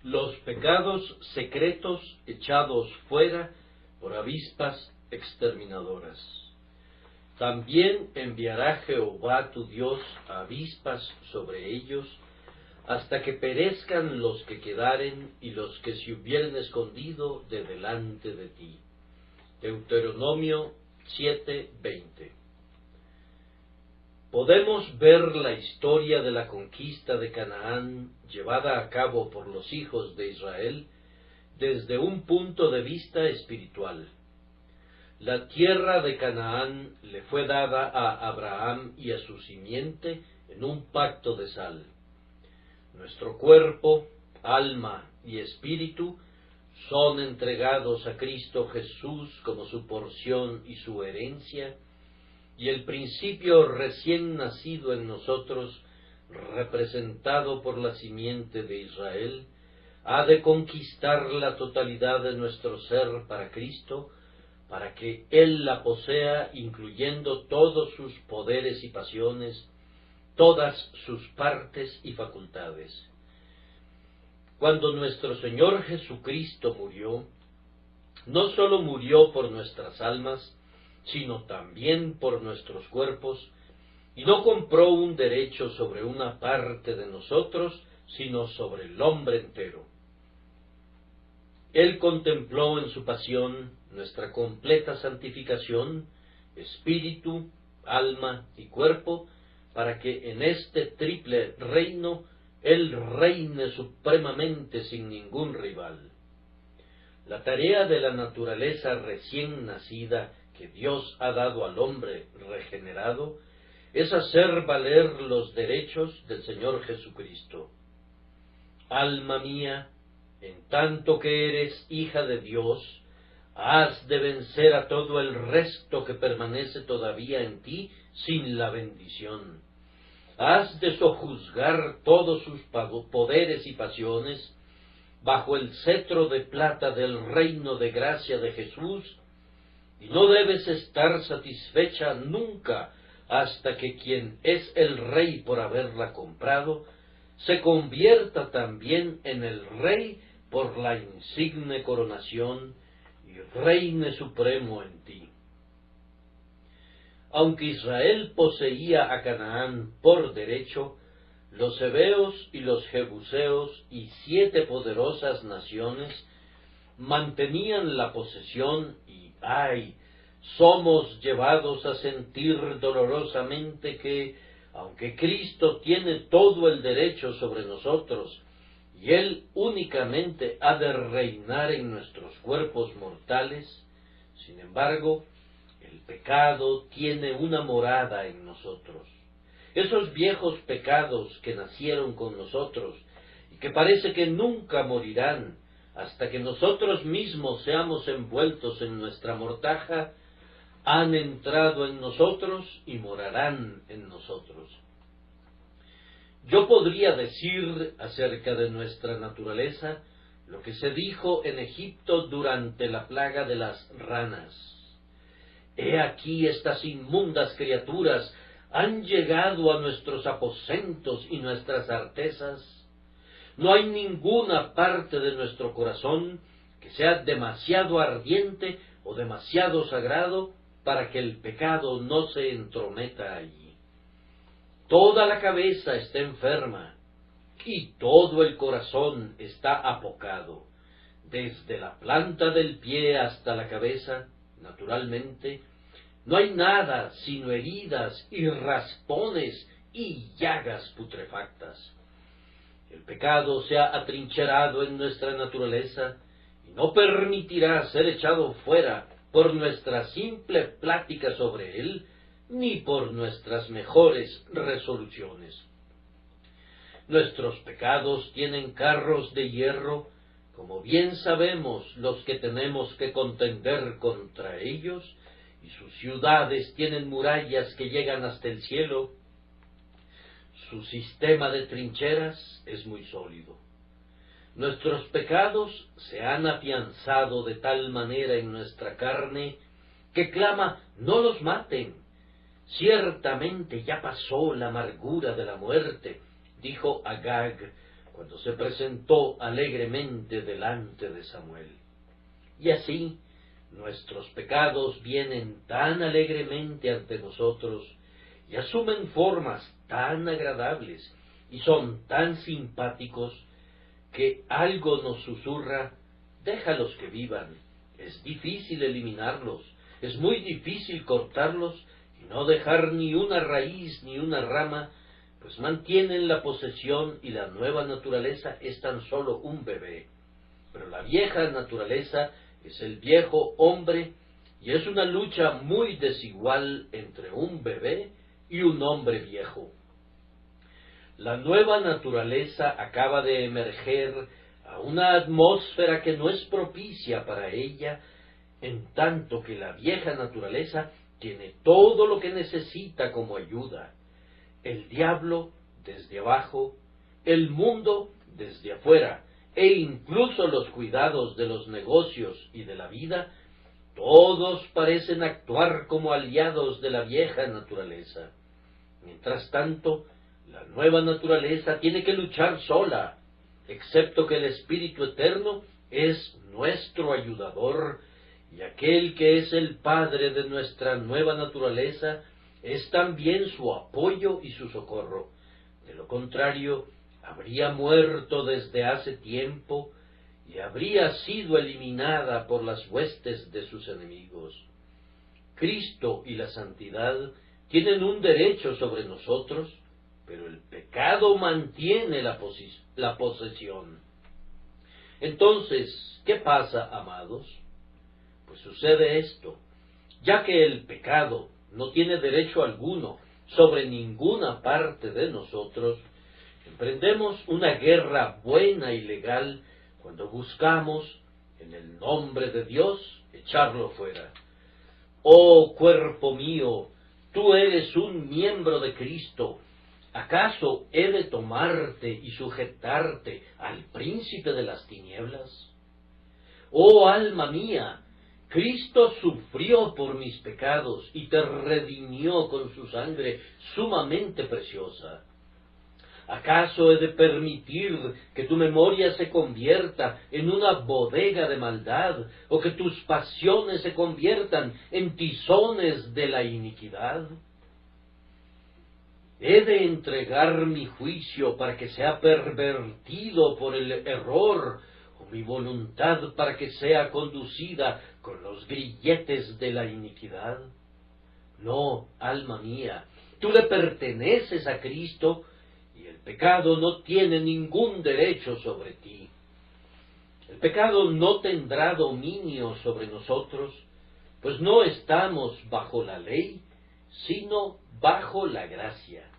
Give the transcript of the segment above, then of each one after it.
Los pecados secretos echados fuera por avispas exterminadoras. También enviará Jehová tu Dios avispas sobre ellos, hasta que perezcan los que quedaren y los que se hubieren escondido de delante de ti. Deuteronomio 7:20. Podemos ver la historia de la conquista de Canaán llevada a cabo por los hijos de Israel desde un punto de vista espiritual. La tierra de Canaán le fue dada a Abraham y a su simiente en un pacto de sal. Nuestro cuerpo, alma y espíritu son entregados a Cristo Jesús como su porción y su herencia, y el principio recién nacido en nosotros, representado por la simiente de Israel, ha de conquistar la totalidad de nuestro ser para Cristo, para que Él la posea, incluyendo todos sus poderes y pasiones, todas sus partes y facultades. Cuando nuestro Señor Jesucristo murió, no sólo murió por nuestras almas, sino también por nuestros cuerpos, y no compró un derecho sobre una parte de nosotros, sino sobre el hombre entero. Él contempló en su pasión nuestra completa santificación, espíritu, alma y cuerpo, para que en este triple reino Él reine supremamente sin ningún rival. La tarea de la naturaleza recién nacida que Dios ha dado al hombre regenerado es hacer valer los derechos del Señor Jesucristo. Alma mía, en tanto que eres hija de Dios, has de vencer a todo el resto que permanece todavía en ti sin la bendición. Has de sojuzgar todos sus poderes y pasiones bajo el cetro de plata del reino de gracia de Jesús, y no debes estar satisfecha nunca hasta que quien es el rey por haberla comprado se convierta también en el rey por la insigne coronación y reine supremo en ti. Aunque Israel poseía a Canaán por derecho, los heveos y los jebuseos y 7 poderosas naciones mantenían la posesión y, ¡ay!, somos llevados a sentir dolorosamente que, aunque Cristo tiene todo el derecho sobre nosotros, y Él únicamente ha de reinar en nuestros cuerpos mortales, sin embargo, el pecado tiene una morada en nosotros. Esos viejos pecados que nacieron con nosotros y que parece que nunca morirán hasta que nosotros mismos seamos envueltos en nuestra mortaja, han entrado en nosotros y morarán en nosotros. Yo podría decir acerca de nuestra naturaleza lo que se dijo en Egipto durante la plaga de las ranas. He aquí estas inmundas criaturas han llegado a nuestros aposentos y nuestras artesas. No hay ninguna parte de nuestro corazón que sea demasiado ardiente o demasiado sagrado para que el pecado no se entrometa allí. Toda la cabeza está enferma y todo el corazón está apocado. Desde la planta del pie hasta la cabeza, naturalmente, no hay nada sino heridas y raspones y llagas putrefactas. El pecado se ha atrincherado en nuestra naturaleza y no permitirá ser echado fuera por nuestra simple plática sobre él, ni por nuestras mejores resoluciones. Nuestros pecados tienen carros de hierro, como bien sabemos los que tenemos que contender contra ellos, y sus ciudades tienen murallas que llegan hasta el cielo. Su sistema de trincheras es muy sólido. Nuestros pecados se han afianzado de tal manera en nuestra carne que clama: no los maten. Ciertamente ya pasó la amargura de la muerte, dijo Agag, cuando se presentó alegremente delante de Samuel. Y así, nuestros pecados vienen tan alegremente ante nosotros y asumen formas tan agradables y son tan simpáticos que algo nos susurra: déjalos que vivan. Es difícil eliminarlos, es muy difícil cortarlos y no dejar ni una raíz ni una rama, pues mantienen la posesión y la nueva naturaleza es tan solo un bebé. Pero la vieja naturaleza es el viejo hombre y es una lucha muy desigual entre un bebé y un hombre viejo. La nueva naturaleza acaba de emerger a una atmósfera que no es propicia para ella, en tanto que la vieja naturaleza tiene todo lo que necesita como ayuda. El diablo desde abajo, el mundo desde afuera, e incluso los cuidados de los negocios y de la vida, todos parecen actuar como aliados de la vieja naturaleza. Mientras tanto, la nueva naturaleza tiene que luchar sola, excepto que el Espíritu Eterno es nuestro ayudador, y aquel que es el Padre de nuestra nueva naturaleza es también su apoyo y su socorro. De lo contrario, habría muerto desde hace tiempo y habría sido eliminada por las huestes de sus enemigos. Cristo y la santidad tienen un derecho sobre nosotros, pero el pecado mantiene la posesión. Entonces, ¿qué pasa, amados? Pues sucede esto: ya que el pecado no tiene derecho alguno sobre ninguna parte de nosotros, emprendemos una guerra buena y legal cuando buscamos, en el nombre de Dios, echarlo fuera. Oh cuerpo mío, tú eres un miembro de Cristo. ¿Acaso he de tomarte y sujetarte al príncipe de las tinieblas? Oh alma mía, Cristo sufrió por mis pecados y te redimió con su sangre sumamente preciosa. ¿Acaso he de permitir que tu memoria se convierta en una bodega de maldad, o que tus pasiones se conviertan en tizones de la iniquidad? ¿He de entregar mi juicio para que sea pervertido por el error, o mi voluntad para que sea conducida con los grilletes de la iniquidad? No, alma mía, tú le perteneces a Cristo, y el pecado no tiene ningún derecho sobre ti. El pecado no tendrá dominio sobre nosotros, pues no estamos bajo la ley, sino bajo la gracia.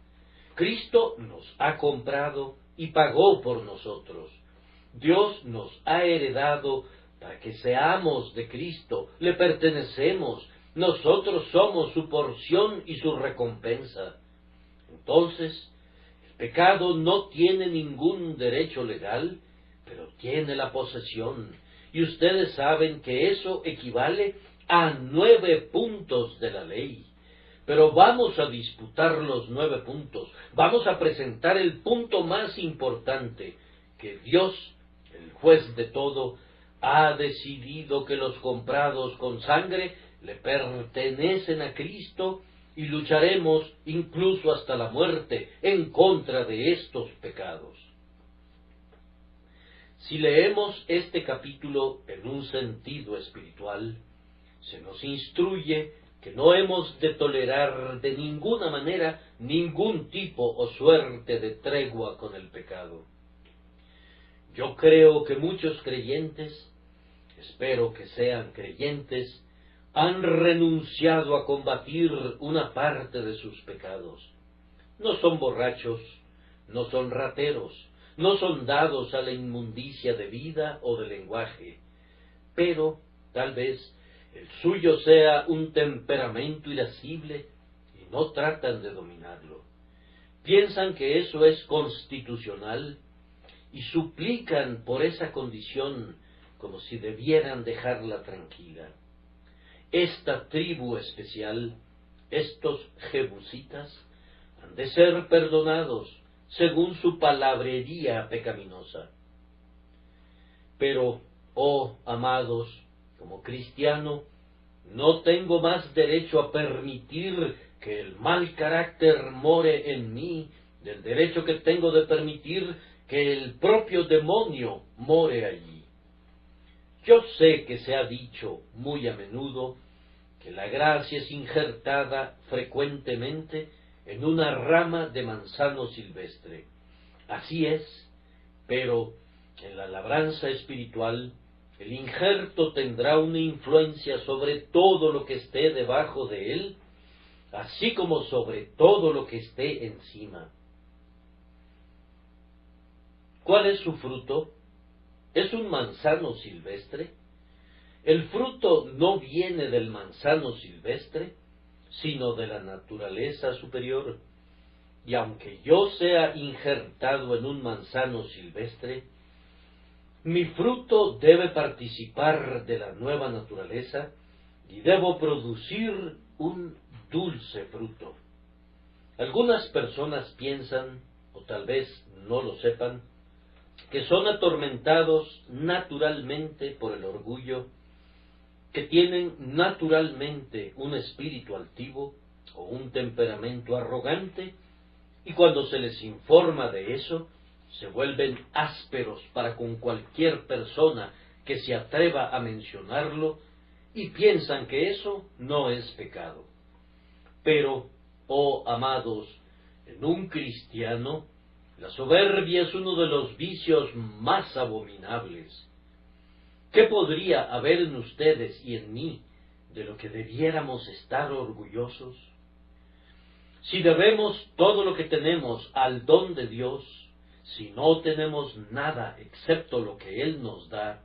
Cristo nos ha comprado y pagó por nosotros. Dios nos ha heredado para que seamos de Cristo, le pertenecemos, nosotros somos su porción y su recompensa. Entonces, el pecado no tiene ningún derecho legal, pero tiene la posesión, y ustedes saben que eso equivale a 9 puntos de la ley. Pero vamos a disputar los 9 puntos, vamos a presentar el punto más importante, que Dios, el juez de todo, ha decidido que los comprados con sangre le pertenecen a Cristo, y lucharemos incluso hasta la muerte en contra de estos pecados. Si leemos este capítulo en un sentido espiritual, se nos instruye que no hemos de tolerar de ninguna manera ningún tipo o suerte de tregua con el pecado. Yo creo que muchos creyentes, espero que sean creyentes, han renunciado a combatir una parte de sus pecados. No son borrachos, no son rateros, no son dados a la inmundicia de vida o de lenguaje, pero tal vez el suyo sea un temperamento irascible y no tratan de dominarlo. Piensan que eso es constitucional y suplican por esa condición como si debieran dejarla tranquila. Esta tribu especial, estos jebusitas, han de ser perdonados, según su palabrería pecaminosa. Pero, oh amados, como cristiano, no tengo más derecho a permitir que el mal carácter more en mí, del derecho que tengo de permitir que el propio demonio more allí. Yo sé que se ha dicho muy a menudo que la gracia es injertada frecuentemente en una rama de manzano silvestre. Así es, pero en la labranza espiritual, el injerto tendrá una influencia sobre todo lo que esté debajo de él, así como sobre todo lo que esté encima. ¿Cuál es su fruto? ¿Es un manzano silvestre? El fruto no viene del manzano silvestre, sino de la naturaleza superior. Y aunque yo sea injertado en un manzano silvestre, mi fruto debe participar de la nueva naturaleza y debo producir un dulce fruto. Algunas personas piensan, o tal vez no lo sepan, que son atormentados naturalmente por el orgullo, que tienen naturalmente un espíritu altivo o un temperamento arrogante, y cuando se les informa de eso, se vuelven ásperos para con cualquier persona que se atreva a mencionarlo, y piensan que eso no es pecado. Pero, oh amados, en un cristiano, la soberbia es uno de los vicios más abominables. ¿Qué podría haber en ustedes y en mí de lo que debiéramos estar orgullosos? Si debemos todo lo que tenemos al don de Dios, si no tenemos nada excepto lo que Él nos da,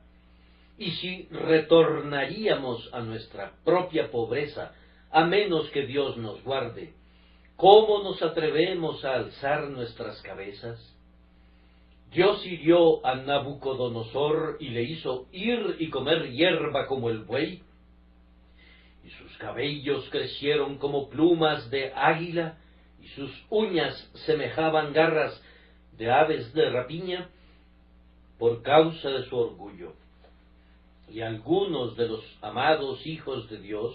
y si retornaríamos a nuestra propia pobreza, a menos que Dios nos guarde, ¿cómo nos atrevemos a alzar nuestras cabezas? Dios hirió a Nabucodonosor y le hizo ir y comer hierba como el buey, y sus cabellos crecieron como plumas de águila, y sus uñas semejaban garras de aves de rapiña, por causa de su orgullo. Y a algunos de los amados hijos de Dios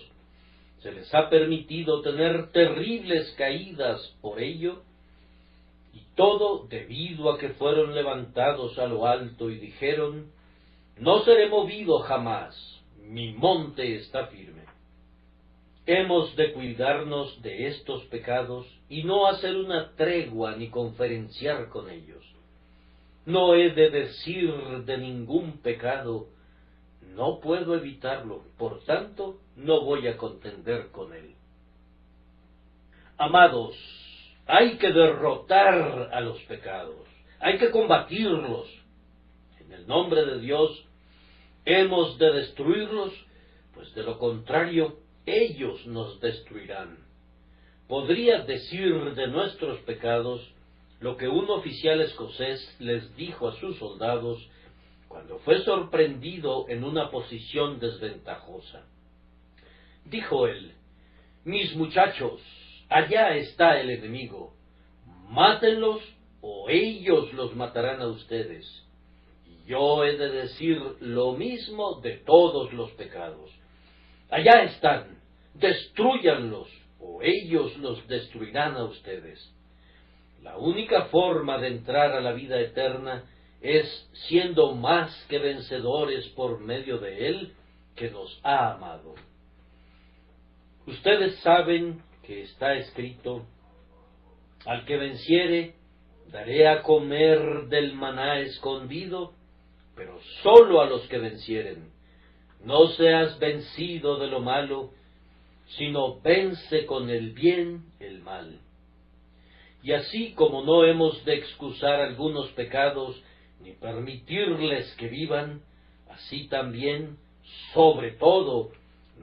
se les ha permitido tener terribles caídas por ello, y todo debido a que fueron levantados a lo alto y dijeron: no seré movido jamás, mi monte está firme. Hemos de cuidarnos de estos pecados y no hacer una tregua ni conferenciar con ellos. No he de decir de ningún pecado: no puedo evitarlo, por tanto no voy a contender con él. Amados, hay que derrotar a los pecados, hay que combatirlos. En el nombre de Dios hemos de destruirlos, pues de lo contrario ellos nos destruirán. Podría decir de nuestros pecados lo que un oficial escocés les dijo a sus soldados cuando fue sorprendido en una posición desventajosa. Dijo él: mis muchachos, allá está el enemigo, mátenlos o ellos los matarán a ustedes. Y yo he de decir lo mismo de todos los pecados. Allá están, destrúyanlos o ellos los destruirán a ustedes. La única forma de entrar a la vida eterna es siendo más que vencedores por medio de Él, que nos ha amado. Ustedes saben que está escrito: al que venciere, daré a comer del maná escondido, pero sólo a los que vencieren. No seas vencido de lo malo, sino vence con el bien el mal. Y así como no hemos de excusar algunos pecados, ni permitirles que vivan, así también, sobre todo,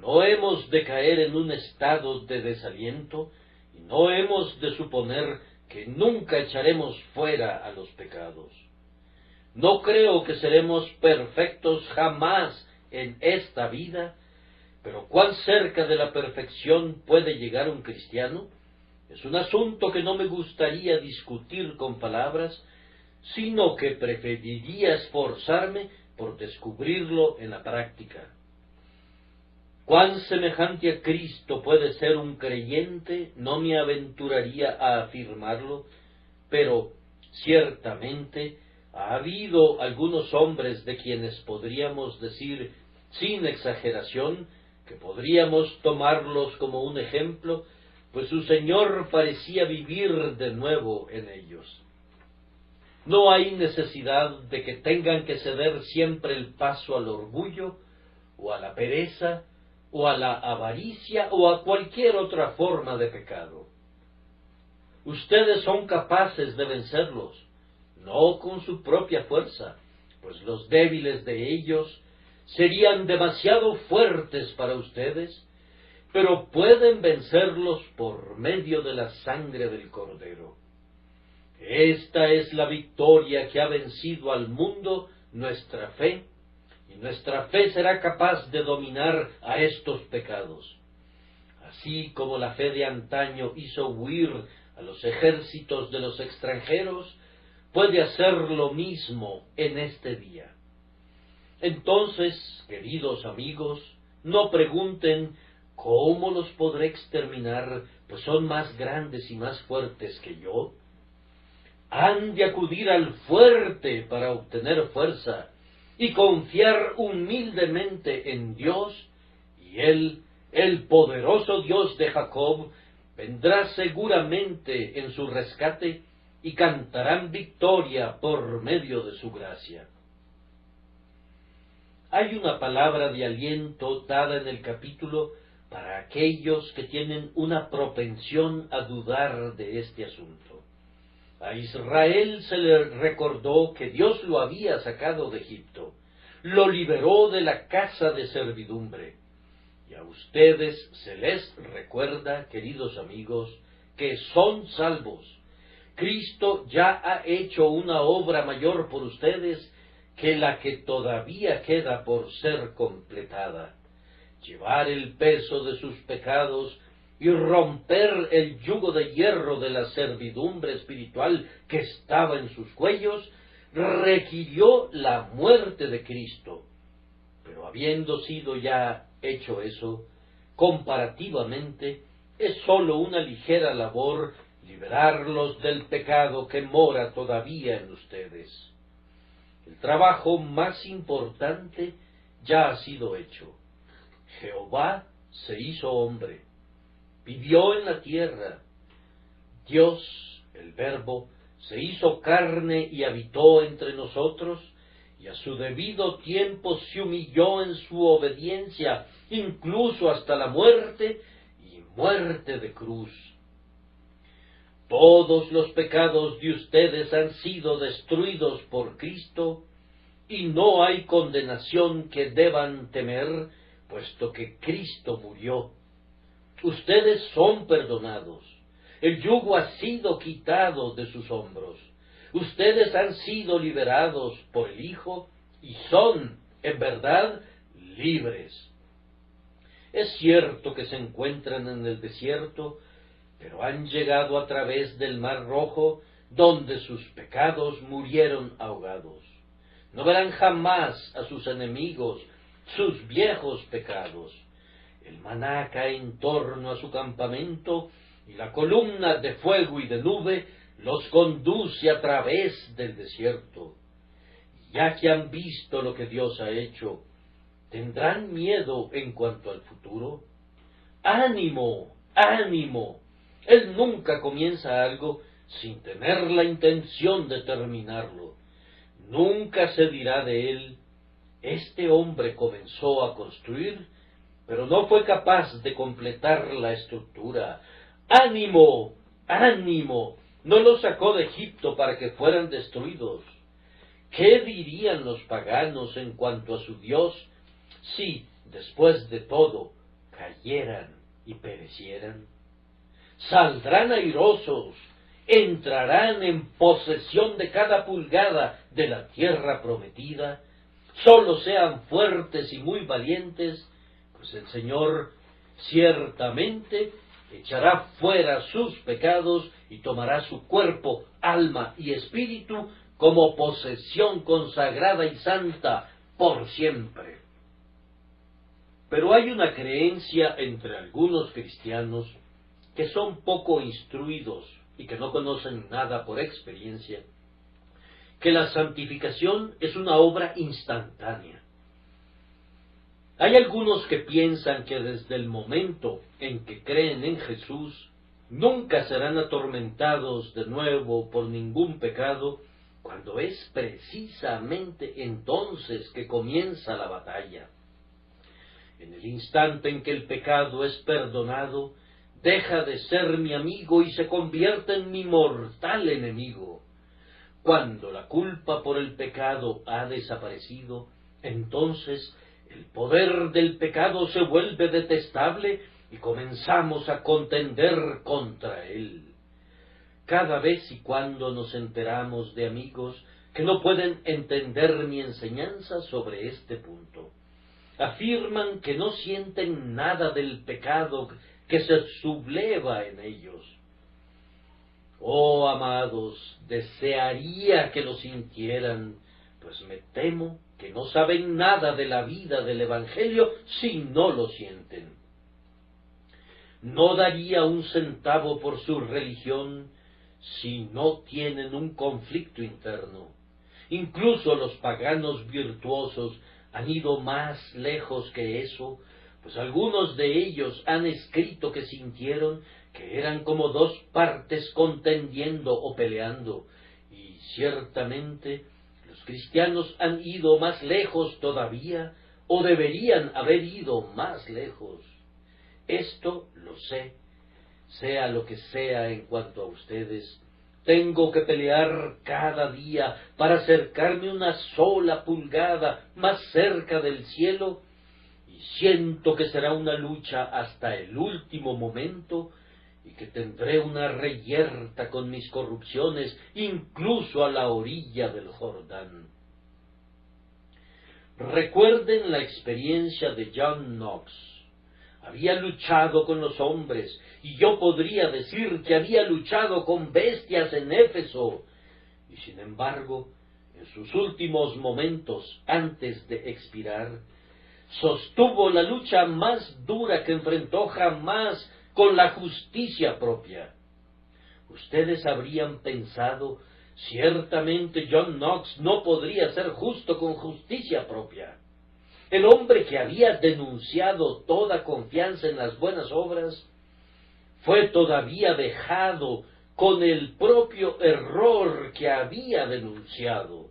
no hemos de caer en un estado de desaliento, y no hemos de suponer que nunca echaremos fuera a los pecados. No creo que seremos perfectos jamás en esta vida, pero ¿cuán cerca de la perfección puede llegar un cristiano? Es un asunto que no me gustaría discutir con palabras, sino que preferiría esforzarme por descubrirlo en la práctica. Cuán semejante a Cristo puede ser un creyente, no me aventuraría a afirmarlo, pero ciertamente ha habido algunos hombres de quienes podríamos decir, sin exageración, que podríamos tomarlos como un ejemplo, pues su Señor parecía vivir de nuevo en ellos. No hay necesidad de que tengan que ceder siempre el paso al orgullo, o a la pereza, o a la avaricia, o a cualquier otra forma de pecado. Ustedes son capaces de vencerlos, no con su propia fuerza, pues los débiles de ellos serían demasiado fuertes para ustedes, pero pueden vencerlos por medio de la sangre del Cordero. Esta es la victoria que ha vencido al mundo, nuestra fe, y nuestra fe será capaz de dominar a estos pecados. Así como la fe de antaño hizo huir a los ejércitos de los extranjeros, puede hacer lo mismo en este día. Entonces, queridos amigos, no pregunten cómo los podré exterminar, pues son más grandes y más fuertes que yo. Han de acudir al fuerte para obtener fuerza y confiar humildemente en Dios, y Él, el poderoso Dios de Jacob, vendrá seguramente en su rescate y cantarán victoria por medio de su gracia. Hay una palabra de aliento dada en el capítulo para aquellos que tienen una propensión a dudar de este asunto. A Israel se le recordó que Dios lo había sacado de Egipto, lo liberó de la casa de servidumbre. Y a ustedes se les recuerda, queridos amigos, que son salvos. Cristo ya ha hecho una obra mayor por ustedes que la que todavía queda por ser completada. Llevar el peso de sus pecados y romper el yugo de hierro de la servidumbre espiritual que estaba en sus cuellos, requirió la muerte de Cristo. Pero habiendo sido ya hecho eso, comparativamente, es sólo una ligera labor liberarlos del pecado que mora todavía en ustedes. El trabajo más importante ya ha sido hecho. Jehová se hizo hombre, vivió en la tierra. Dios, el Verbo, se hizo carne y habitó entre nosotros, y a su debido tiempo se humilló en su obediencia, incluso hasta la muerte, y muerte de cruz. Todos los pecados de ustedes han sido destruidos por Cristo, y no hay condenación que deban temer, puesto que Cristo murió. Ustedes son perdonados. El yugo ha sido quitado de sus hombros. Ustedes han sido liberados por el Hijo y son, en verdad, libres. Es cierto que se encuentran en el desierto, pero han llegado a través del Mar Rojo, donde sus pecados murieron ahogados. No verán jamás a sus enemigos, sus viejos pecados. El maná cae en torno a su campamento, y la columna de fuego y de nube los conduce a través del desierto. Ya que han visto lo que Dios ha hecho, ¿tendrán miedo en cuanto al futuro? ¡Ánimo! ¡Ánimo! Él nunca comienza algo sin tener la intención de terminarlo. Nunca se dirá de él, este hombre comenzó a construir, pero no fue capaz de completar la estructura. ¡Ánimo! ¡Ánimo! No los sacó de Egipto para que fueran destruidos. ¿Qué dirían los paganos en cuanto a su Dios si, después de todo, cayeran y perecieran? Saldrán airosos, entrarán en posesión de cada pulgada de la tierra prometida. Solo sean fuertes y muy valientes, pues el Señor ciertamente echará fuera sus pecados y tomará su cuerpo, alma y espíritu como posesión consagrada y santa por siempre. Pero hay una creencia entre algunos cristianos que son poco instruidos y que no conocen nada por experiencia, que la santificación es una obra instantánea. Hay algunos que piensan que desde el momento en que creen en Jesús, nunca serán atormentados de nuevo por ningún pecado, cuando es precisamente entonces que comienza la batalla. En el instante en que el pecado es perdonado, deja de ser mi amigo y se convierte en mi mortal enemigo. Cuando la culpa por el pecado ha desaparecido, entonces el poder del pecado se vuelve detestable y comenzamos a contender contra él. Cada vez y cuando nos enteramos de amigos que no pueden entender mi enseñanza sobre este punto, afirman que no sienten nada del pecado que se subleva en ellos. Oh, amados, desearía que lo sintieran, pues me temo que no saben nada de la vida del Evangelio si no lo sienten. No daría un centavo por su religión si no tienen un conflicto interno. Incluso los paganos virtuosos han ido más lejos que eso, pues algunos de ellos han escrito que sintieron que eran como dos partes contendiendo o peleando, y ciertamente los cristianos han ido más lejos todavía, o deberían haber ido más lejos. Esto lo sé, sea lo que sea en cuanto a ustedes. Tengo que pelear cada día para acercarme una sola pulgada más cerca del cielo, y siento que será una lucha hasta el último momento, y que tendré una reyerta con mis corrupciones, incluso a la orilla del Jordán. Recuerden la experiencia de John Knox. Había luchado con los hombres, y yo podría decir que había luchado con bestias en Éfeso, y sin embargo, en sus últimos momentos antes de expirar, sostuvo la lucha más dura que enfrentó jamás con la justicia propia. Ustedes habrían pensado, ciertamente John Knox no podría ser justo con justicia propia. El hombre que había denunciado toda confianza en las buenas obras fue todavía dejado con el propio error que había denunciado.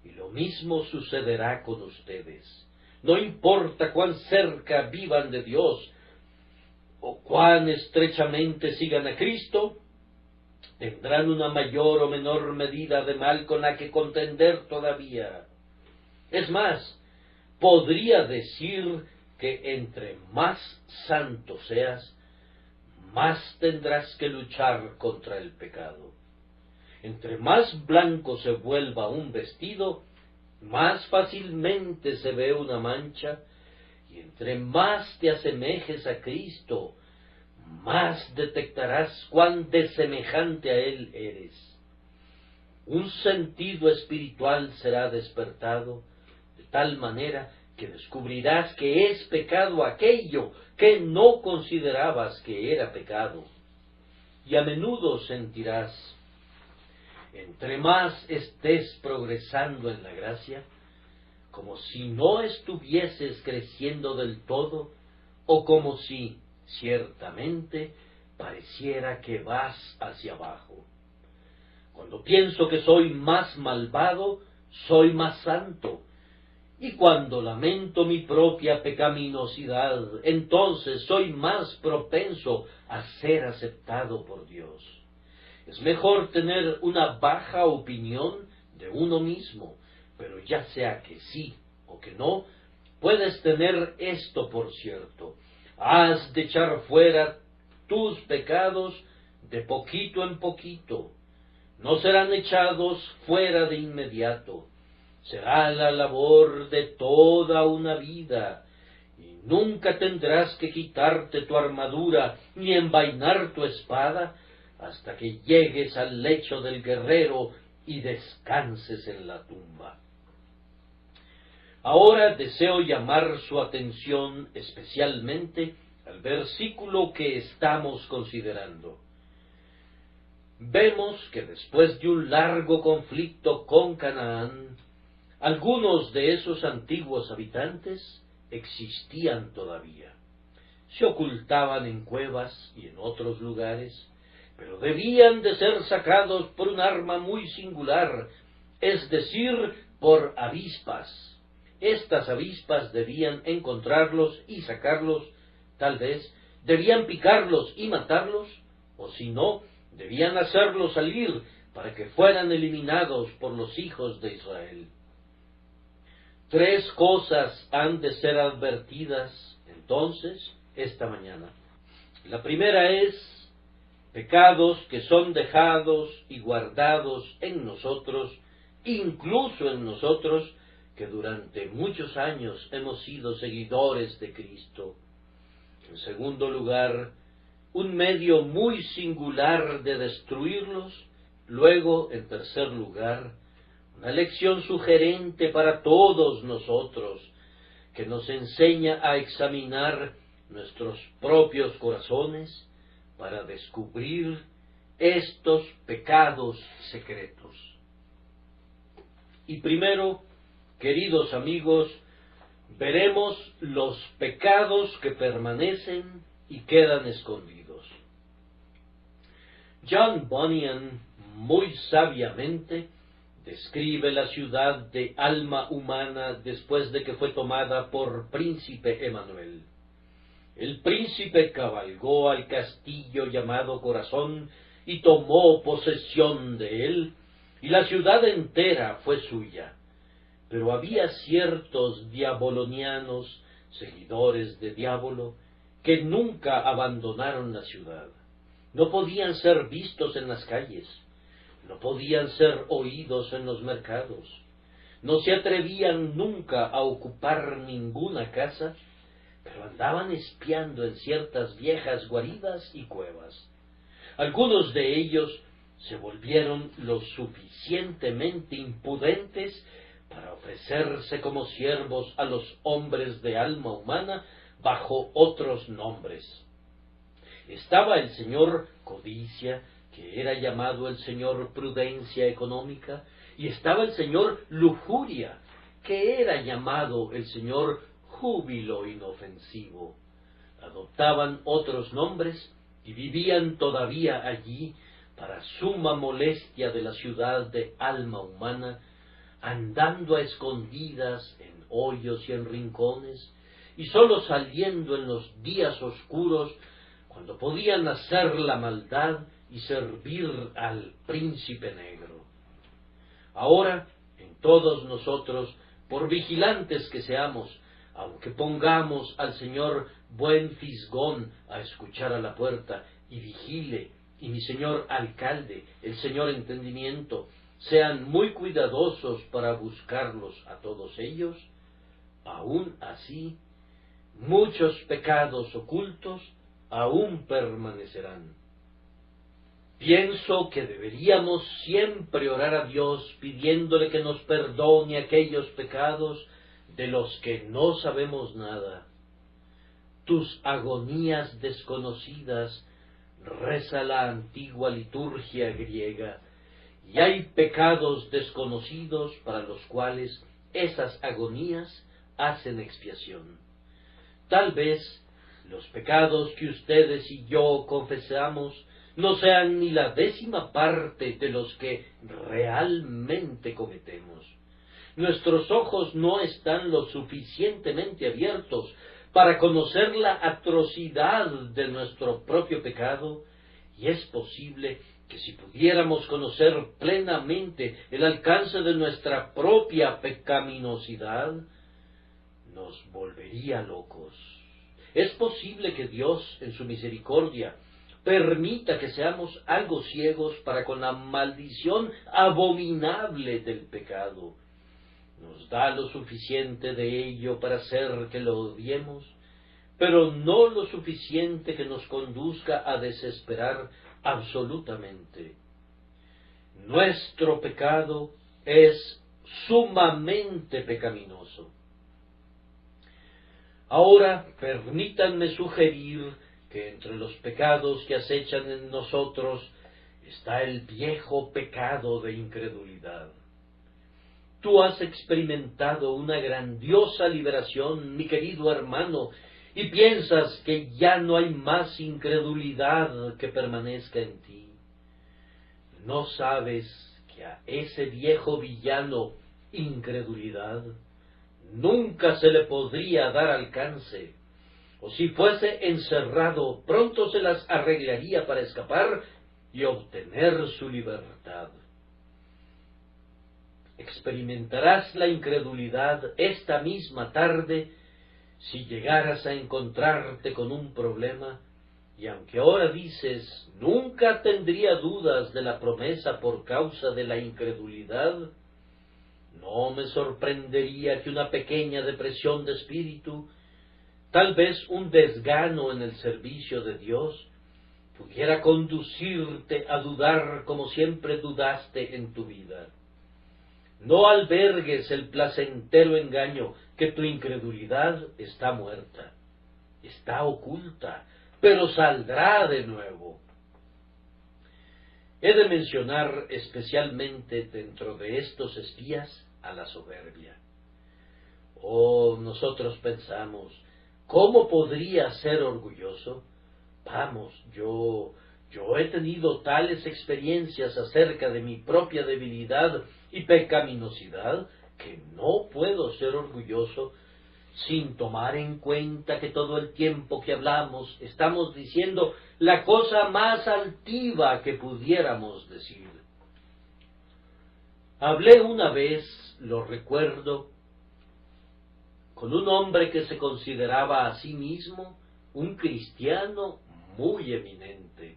Y lo mismo sucederá con ustedes. No importa cuán cerca vivan de Dios o cuán estrechamente sigan a Cristo, tendrán una mayor o menor medida de mal con la que contender todavía. Es más, podría decir que entre más santo seas, más tendrás que luchar contra el pecado. Entre más blanco se vuelva un vestido, más fácilmente se ve una mancha, y entre más te asemejes a Cristo, más detectarás cuán desemejante a Él eres. Un sentido espiritual será despertado, de tal manera que descubrirás que es pecado aquello que no considerabas que era pecado. Y a menudo sentirás, entre más estés progresando en la gracia, como si no estuvieses creciendo del todo, o como si, ciertamente, pareciera que vas hacia abajo. Cuando pienso que soy más malvado, soy más santo, y cuando lamento mi propia pecaminosidad, entonces soy más propenso a ser aceptado por Dios. Es mejor tener una baja opinión de uno mismo, pero ya sea que sí o que no, puedes tener esto por cierto: has de echar fuera tus pecados de poquito en poquito. No serán echados fuera de inmediato. Será la labor de toda una vida, y nunca tendrás que quitarte tu armadura ni envainar tu espada hasta que llegues al lecho del guerrero y descanses en la tumba. Ahora deseo llamar su atención especialmente al versículo que estamos considerando. Vemos que después de un largo conflicto con Canaán, algunos de esos antiguos habitantes existían todavía. Se ocultaban en cuevas y en otros lugares, pero debían de ser sacados por un arma muy singular, es decir, por avispas. Estas avispas debían encontrarlos y sacarlos, tal vez, debían picarlos y matarlos, o si no, debían hacerlos salir para que fueran eliminados por los hijos de Israel. 3 cosas han de ser advertidas, entonces, esta mañana. La primera es pecados que son dejados y guardados en nosotros, incluso en nosotros, que durante muchos años hemos sido seguidores de Cristo. En segundo lugar, un medio muy singular de destruirlos. Luego, en tercer lugar, una lección sugerente para todos nosotros, que nos enseña a examinar nuestros propios corazones para descubrir estos pecados secretos. Y primero, queridos amigos, veremos los pecados que permanecen y quedan escondidos. John Bunyan muy sabiamente describe la ciudad de alma humana después de que fue tomada por príncipe Emanuel. El príncipe cabalgó al castillo llamado Corazón y tomó posesión de él, y la ciudad entera fue suya. Pero había ciertos diabolonianos, seguidores de Diablo, que nunca abandonaron la ciudad. No podían ser vistos en las calles, no podían ser oídos en los mercados, no se atrevían nunca a ocupar ninguna casa, pero andaban espiando en ciertas viejas guaridas y cuevas. Algunos de ellos se volvieron lo suficientemente impudentes para ofrecerse como siervos a los hombres de alma humana bajo otros nombres. Estaba el señor Codicia, que era llamado el señor Prudencia Económica, y estaba el señor Lujuria, que era llamado el señor Júbilo Inofensivo. Adoptaban otros nombres y vivían todavía allí, para suma molestia de la ciudad de alma humana, andando a escondidas en hoyos y en rincones, y sólo saliendo en los días oscuros, cuando podían hacer la maldad y servir al príncipe negro. Ahora, en todos nosotros, por vigilantes que seamos, aunque pongamos al señor Buen Fisgón a escuchar a la puerta, y vigile, y mi señor alcalde, el señor Entendimiento, sean muy cuidadosos para buscarlos a todos ellos, aún así, muchos pecados ocultos aún permanecerán. Pienso que deberíamos siempre orar a Dios pidiéndole que nos perdone aquellos pecados de los que no sabemos nada. Tus agonías desconocidas, reza la antigua liturgia griega, y hay pecados desconocidos para los cuales esas agonías hacen expiación. Tal vez los pecados que ustedes y yo confesamos no sean ni la 10ª parte de los que realmente cometemos. Nuestros ojos no están lo suficientemente abiertos para conocer la atrocidad de nuestro propio pecado, y es posible que si pudiéramos conocer plenamente el alcance de nuestra propia pecaminosidad, nos volvería locos. Es posible que Dios, en su misericordia, permita que seamos algo ciegos para con la maldición abominable del pecado. nos da lo suficiente de ello para hacer que lo odiemos, pero no lo suficiente que nos conduzca a desesperar absolutamente. Nuestro pecado es sumamente pecaminoso. Ahora, permítanme sugerir que entre los pecados que acechan en nosotros está el viejo pecado de incredulidad. Tú has experimentado una grandiosa liberación, mi querido hermano, y piensas que ya no hay más incredulidad que permanezca en ti. ¿No sabes que a ese viejo villano, incredulidad, nunca se le podría dar alcance? O si fuese encerrado, pronto se las arreglaría para escapar y obtener su libertad. Experimentarás la incredulidad esta misma tarde si llegaras a encontrarte con un problema, y aunque ahora dices, nunca tendría dudas de la promesa por causa de la incredulidad, no me sorprendería que una pequeña depresión de espíritu, tal vez un desgano en el servicio de Dios, pudiera conducirte a dudar como siempre dudaste en tu vida. No albergues el placentero engaño que tu incredulidad está muerta, está oculta, pero saldrá de nuevo. He de mencionar especialmente dentro de estos espías a la soberbia. Oh, nosotros pensamos, ¿cómo podría ser orgulloso? Vamos, yo he tenido tales experiencias acerca de mi propia debilidad y pecaminosidad que no puedo ser orgulloso sin tomar en cuenta que todo el tiempo que hablamos estamos diciendo la cosa más altiva que pudiéramos decir. Hablé una vez, lo recuerdo, con un hombre que se consideraba a sí mismo un cristiano muy eminente.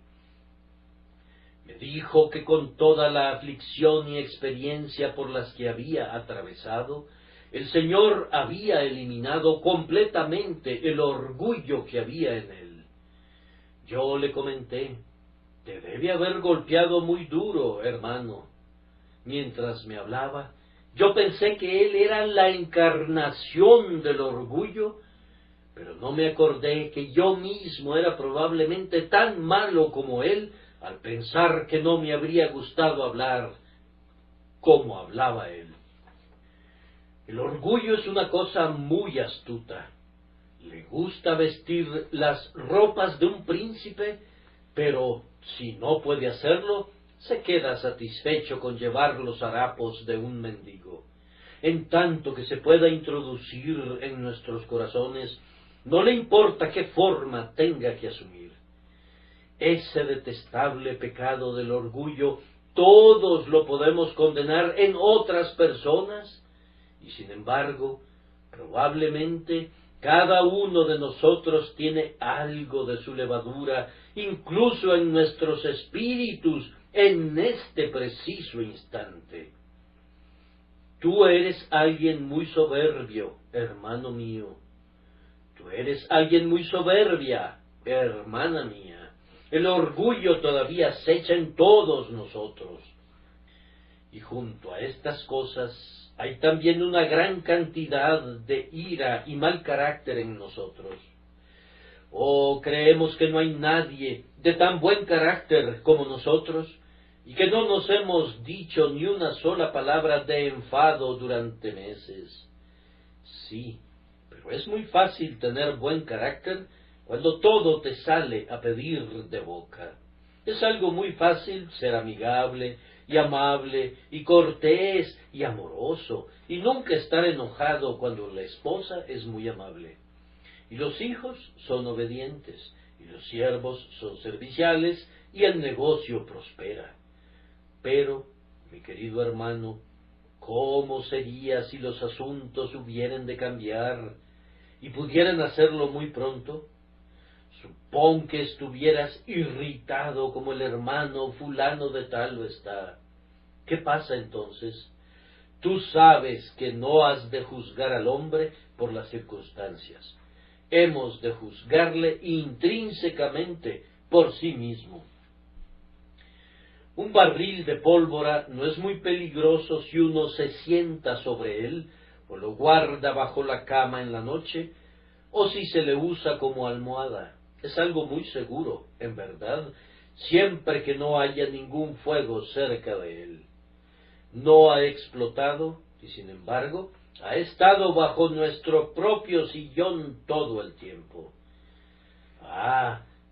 Me dijo que con toda la aflicción y experiencia por las que había atravesado, el Señor había eliminado completamente el orgullo que había en él. Yo le comenté, te debe haber golpeado muy duro, hermano. Mientras me hablaba, yo pensé que él era la encarnación del orgullo, pero no me acordé que yo mismo era probablemente tan malo como él al pensar que no me habría gustado hablar como hablaba él. El orgullo es una cosa muy astuta. Le gusta vestir las ropas de un príncipe, pero si no puede hacerlo, se queda satisfecho con llevar los harapos de un mendigo. En tanto que se pueda introducir en nuestros corazones, no le importa qué forma tenga que asumir. Ese detestable pecado del orgullo, todos lo podemos condenar en otras personas, y sin embargo, probablemente cada uno de nosotros tiene algo de su levadura, incluso en nuestros espíritus, en este preciso instante. Tú eres alguien muy soberbio, hermano mío. Tú eres alguien muy soberbia, hermana mía. El orgullo todavía acecha en todos nosotros. Y junto a estas cosas hay también una gran cantidad de ira y mal carácter en nosotros. Oh, creemos que no hay nadie de tan buen carácter como nosotros, y que no nos hemos dicho ni una sola palabra de enfado durante meses. Sí, pero es muy fácil tener buen carácter cuando todo te sale a pedir de boca. Es algo muy fácil ser amigable y amable y cortés y amoroso, y nunca estar enojado cuando la esposa es muy amable. Y los hijos son obedientes, y los siervos son serviciales, y el negocio prospera. Pero, mi querido hermano, ¿cómo sería si los asuntos hubieran de cambiar y pudieran hacerlo muy pronto? Supón que estuvieras irritado como el hermano fulano de tal lo está. ¿Qué pasa entonces? Tú sabes que no has de juzgar al hombre por las circunstancias. Hemos de juzgarle intrínsecamente por sí mismo. Un barril de pólvora no es muy peligroso si uno se sienta sobre él o lo guarda bajo la cama en la noche, o si se le usa como almohada. Es algo muy seguro, en verdad, siempre que no haya ningún fuego cerca de él. No ha explotado y, sin embargo, ha estado bajo nuestro propio sillón todo el tiempo.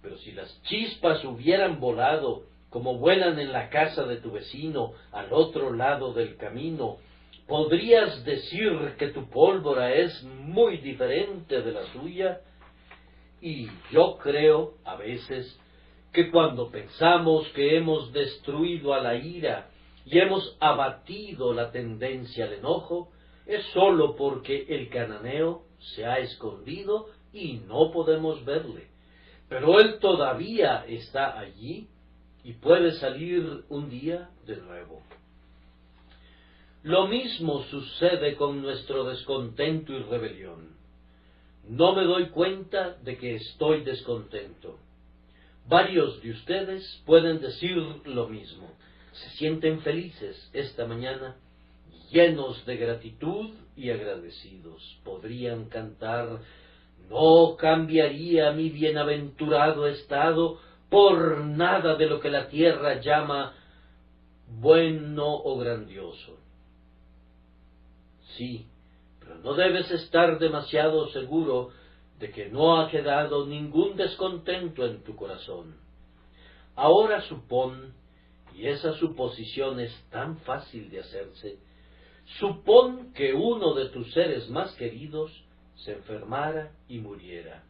Pero si las chispas hubieran volado, como vuelan en la casa de tu vecino, al otro lado del camino, ¿podrías decir que tu pólvora es muy diferente de la suya? Y yo creo, a veces, que cuando pensamos que hemos destruido a la ira y hemos abatido la tendencia al enojo, es sólo porque el cananeo se ha escondido y no podemos verle. Pero él todavía está allí y puede salir un día de nuevo. Lo mismo sucede con nuestro descontento y rebelión. No me doy cuenta de que estoy descontento. Varios de ustedes pueden decir lo mismo. Se sienten felices esta mañana, llenos de gratitud y agradecidos. Podrían cantar: no cambiaría mi bienaventurado estado por nada de lo que la tierra llama bueno o grandioso. Sí, pero no debes estar demasiado seguro de que no ha quedado ningún descontento en tu corazón. Ahora supón, y esa suposición es tan fácil de hacerse, supón que uno de tus seres más queridos se enfermara y muriera.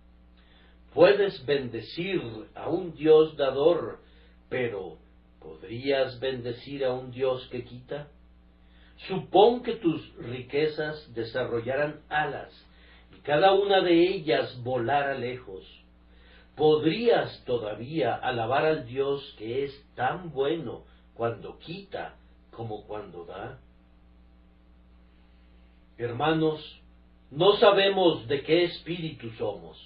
Puedes bendecir a un Dios dador, pero ¿podrías bendecir a un Dios que quita? Supón que tus riquezas desarrollaran alas y cada una de ellas volara lejos. ¿Podrías todavía alabar al Dios que es tan bueno cuando quita como cuando da? Hermanos, no sabemos de qué espíritu somos.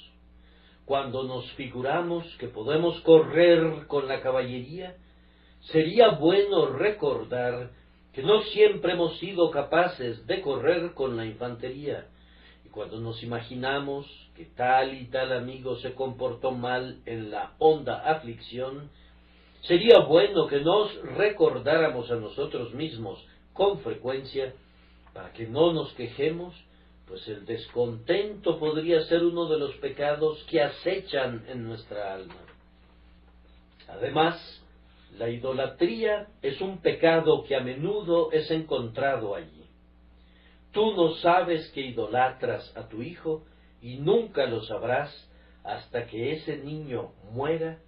Cuando nos figuramos que podemos correr con la caballería, sería bueno recordar que no siempre hemos sido capaces de correr con la infantería. Y cuando nos imaginamos que tal y tal amigo se comportó mal en la honda aflicción, sería bueno que nos recordáramos a nosotros mismos con frecuencia para que no nos quejemos, pues el descontento podría ser uno de los pecados que acechan en nuestra alma. Además, la idolatría es un pecado que a menudo es encontrado allí. Tú no sabes que idolatras a tu hijo y nunca lo sabrás hasta que ese niño muera,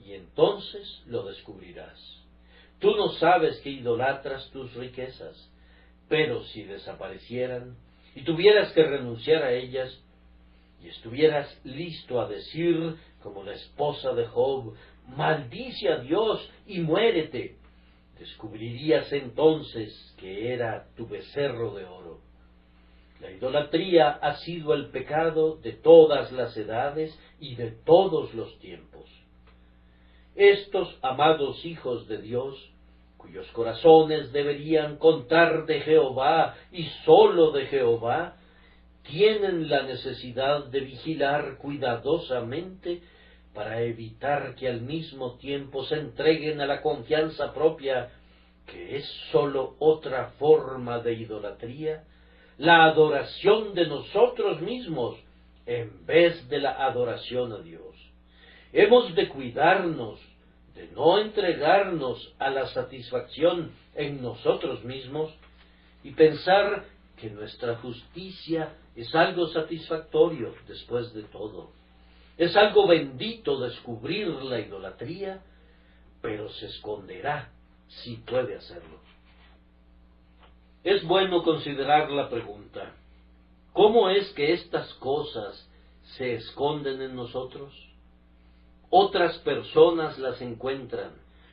y entonces lo descubrirás. Tú no sabes que idolatras tus riquezas, pero si desaparecieran y tuvieras que renunciar a ellas, y estuvieras listo a decir, como la esposa de Job: maldice a Dios y muérete, descubrirías entonces que era tu becerro de oro. La idolatría ha sido el pecado de todas las edades y de todos los tiempos. Estos amados hijos de Dios, cuyos corazones deberían contar de Jehová y sólo de Jehová, tienen la necesidad de vigilar cuidadosamente para evitar que al mismo tiempo se entreguen a la confianza propia, que es sólo otra forma de idolatría, la adoración de nosotros mismos en vez de la adoración a Dios. Hemos de cuidarnos de no entregarnos a la satisfacción en nosotros mismos y pensar que nuestra justicia es algo satisfactorio después de todo. Es algo bendito descubrir la idolatría, pero se esconderá si puede hacerlo. Es bueno considerar la pregunta: ¿cómo es que estas cosas se esconden en nosotros? Otras personas las encuentran.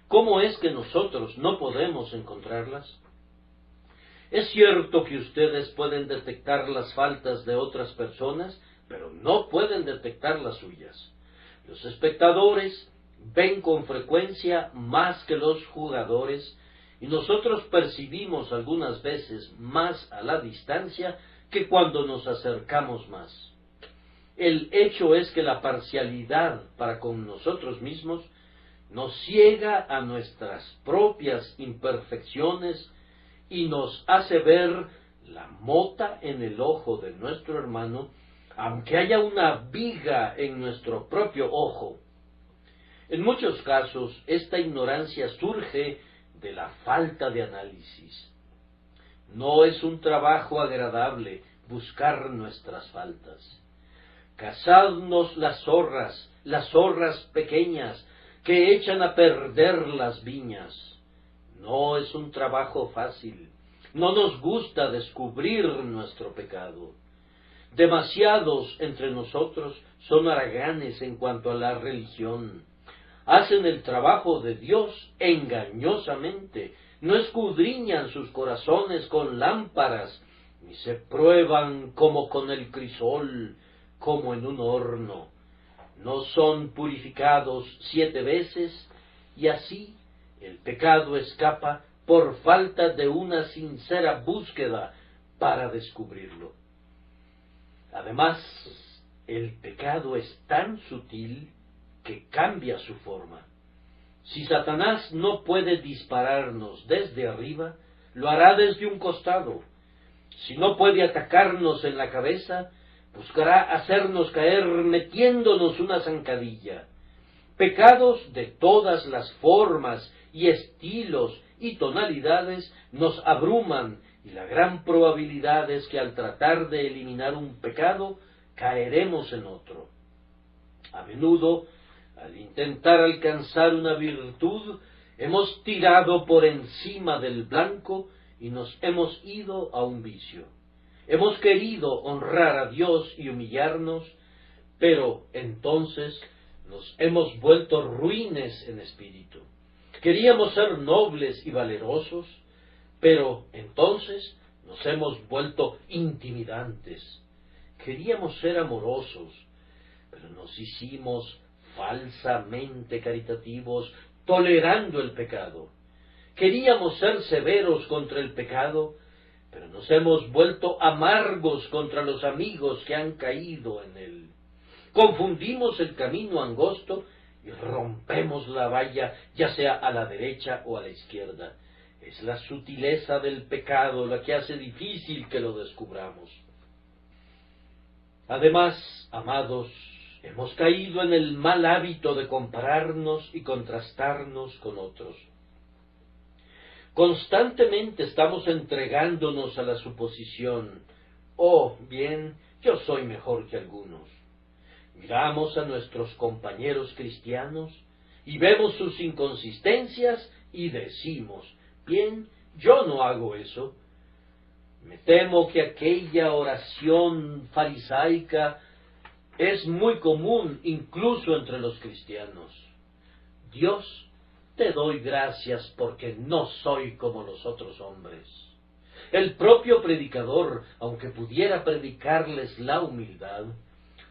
¿Cómo es que nosotros no podemos encontrarlas? Es cierto que ustedes pueden detectar las faltas de otras personas, pero no pueden detectar las suyas. Los espectadores ven con frecuencia más que los jugadores, y nosotros percibimos algunas veces más a la distancia que cuando nos acercamos más. El hecho es que la parcialidad para con nosotros mismos nos ciega a nuestras propias imperfecciones y nos hace ver la mota en el ojo de nuestro hermano, aunque haya una viga en nuestro propio ojo. En muchos casos, esta ignorancia surge de la falta de análisis. No es un trabajo agradable buscar nuestras faltas. Cazadnos las zorras pequeñas que echan a perder las viñas. No es un trabajo fácil. No nos gusta descubrir nuestro pecado. Demasiados entre nosotros son haraganes en cuanto a la religión. Hacen el trabajo de Dios engañosamente, no escudriñan sus corazones con lámparas, ni se prueban como con el crisol, como en un horno. No son purificados 7 veces, y así el pecado escapa por falta de una sincera búsqueda para descubrirlo. Además, el pecado es tan sutil que cambia su forma. Si Satanás no puede dispararnos desde arriba, lo hará desde un costado. Si no puede atacarnos en la cabeza, buscará hacernos caer metiéndonos una zancadilla. Pecados de todas las formas y estilos y tonalidades nos abruman, y la gran probabilidad es que al tratar de eliminar un pecado, caeremos en otro. A menudo, al intentar alcanzar una virtud, hemos tirado por encima del blanco y nos hemos ido a un vicio. Hemos querido honrar a Dios y humillarnos, pero entonces nos hemos vuelto ruines en espíritu. Queríamos ser nobles y valerosos, pero entonces nos hemos vuelto intimidantes. Queríamos ser amorosos, pero nos hicimos falsamente caritativos, tolerando el pecado. Queríamos ser severos contra el pecado, pero nos hemos vuelto amargos contra los amigos que han caído en él. Confundimos el camino angosto y rompemos la valla, ya sea a la derecha o a la izquierda. Es la sutileza del pecado la que hace difícil que lo descubramos. Además, amados, hemos caído en el mal hábito de compararnos y contrastarnos con otros. Constantemente estamos entregándonos a la suposición: oh, bien, yo soy mejor que algunos. Miramos a nuestros compañeros cristianos y vemos sus inconsistencias y decimos: bien, yo no hago eso. Me temo que aquella oración farisaica es muy común incluso entre los cristianos. Dios, te doy gracias porque no soy como los otros hombres. El propio predicador, aunque pudiera predicarles la humildad,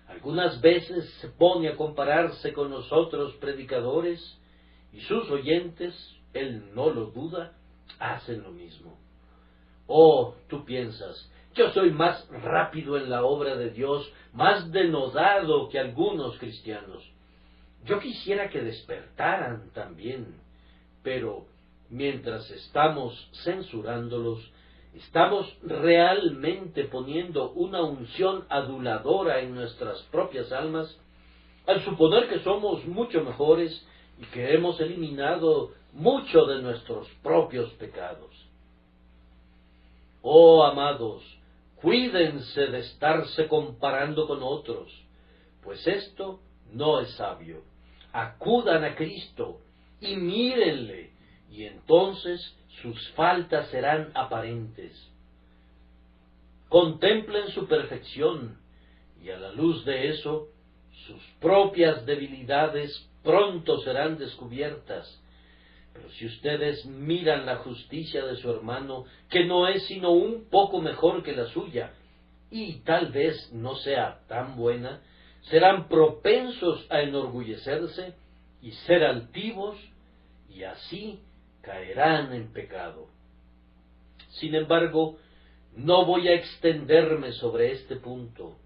algunas veces se pone a compararse con los otros predicadores, y sus oyentes, él no lo duda, hacen lo mismo. Oh, tú piensas, yo soy más rápido en la obra de Dios, más denodado que algunos cristianos. Yo quisiera que despertaran también, pero mientras estamos censurándolos, estamos realmente poniendo una unción aduladora en nuestras propias almas, al suponer que somos mucho mejores y que hemos eliminado mucho de nuestros propios pecados. Oh, amados, cuídense de estarse comparando con otros, pues esto no es sabio. Acudan a Cristo y mírenle, y entonces sus faltas serán aparentes. Contemplen su perfección, y a la luz de eso, sus propias debilidades pronto serán descubiertas. Pero si ustedes miran la justicia de su hermano, que no es sino un poco mejor que la suya, y tal vez no sea tan buena, serán propensos a enorgullecerse y ser altivos, y así caerán en pecado. Sin embargo, no voy a extenderme sobre este punto.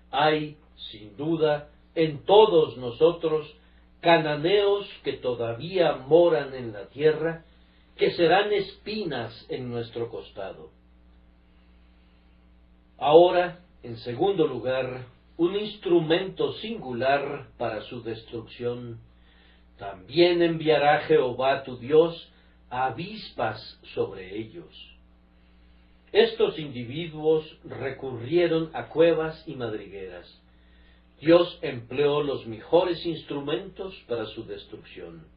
Hay, sin duda, en todos nosotros cananeos que todavía moran en la tierra, que serán espinas en nuestro costado. Ahora, en segundo lugar, un instrumento singular para su destrucción. También enviará Jehová tu Dios avispas sobre ellos. Estos individuos recurrieron a cuevas y madrigueras. Dios empleó los mejores instrumentos para su destrucción.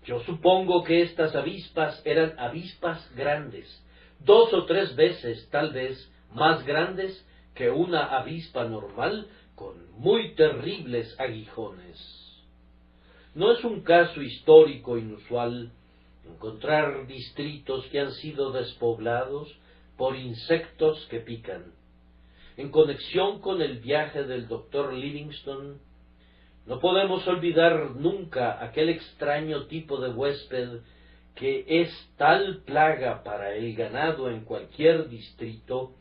Yo supongo que estas avispas eran avispas grandes, 2 o 3 veces, tal vez, más grandes que una avispa normal, con muy terribles aguijones. No es un caso histórico inusual encontrar distritos que han sido despoblados por insectos que pican. En conexión con el viaje del Dr. Livingstone, no podemos olvidar nunca aquel extraño tipo de huésped que es tal plaga para el ganado en cualquier distrito,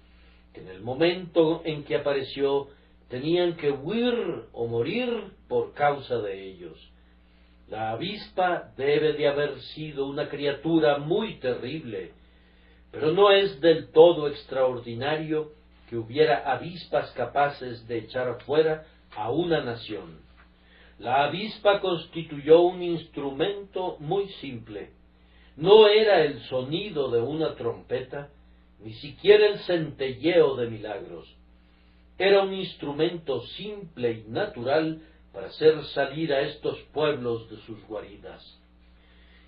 que en el momento en que apareció tenían que huir o morir por causa de ellos. La avispa debe de haber sido una criatura muy terrible, pero no es del todo extraordinario que hubiera avispas capaces de echar fuera a una nación. La avispa constituyó un instrumento muy simple. No era el sonido de una trompeta, ni siquiera el centelleo de milagros. Era un instrumento simple y natural para hacer salir a estos pueblos de sus guaridas.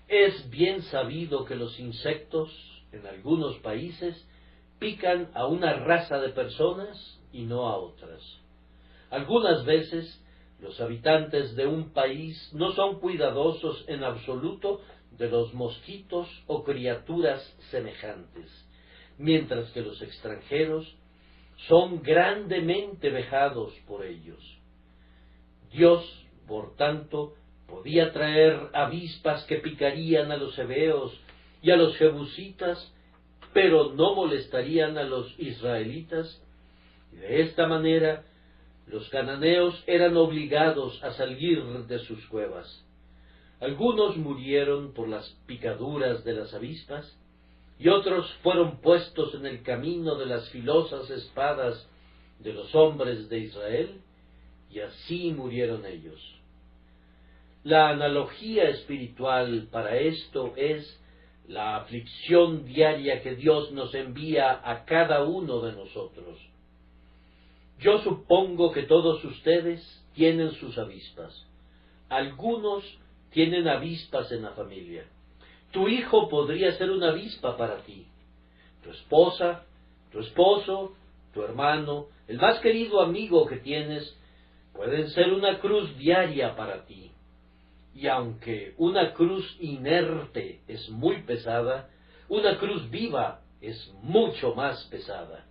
Es bien sabido que los insectos, en algunos países, pican a una raza de personas y no a otras. Algunas veces, los habitantes de un país no son cuidadosos en absoluto de los mosquitos o criaturas semejantes, mientras que los extranjeros son grandemente vejados por ellos. Dios, por tanto, podía traer avispas que picarían a los heveos y a los jebusitas, pero no molestarían a los israelitas, y de esta manera los cananeos eran obligados a salir de sus cuevas. Algunos murieron por las picaduras de las avispas, y otros fueron puestos en el camino de las filosas espadas de los hombres de Israel, y así murieron ellos. La analogía espiritual para esto es la aflicción diaria que Dios nos envía a cada uno de nosotros. Yo supongo que todos ustedes tienen sus avispas. Algunos tienen avispas en la familia. Tu hijo podría ser una avispa para ti. Tu esposa, tu esposo, tu hermano, el más querido amigo que tienes, pueden ser una cruz diaria para ti. Y aunque una cruz inerte es muy pesada, una cruz viva es mucho más pesada.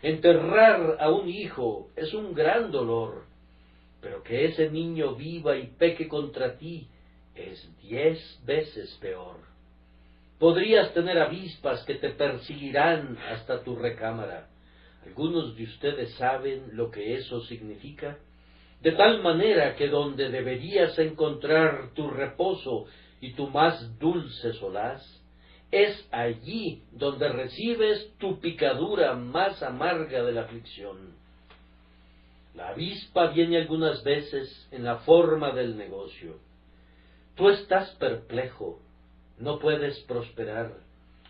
Enterrar a un hijo es un gran dolor, pero que ese niño viva y peque contra ti es 10 veces peor. Podrías tener avispas que te perseguirán hasta tu recámara. Algunos de ustedes saben lo que eso significa. De tal manera que donde deberías encontrar tu reposo y tu más dulce solaz, es allí donde recibes tu picadura más amarga de la aflicción. La avispa viene algunas veces en la forma del negocio. Tú estás perplejo, no puedes prosperar.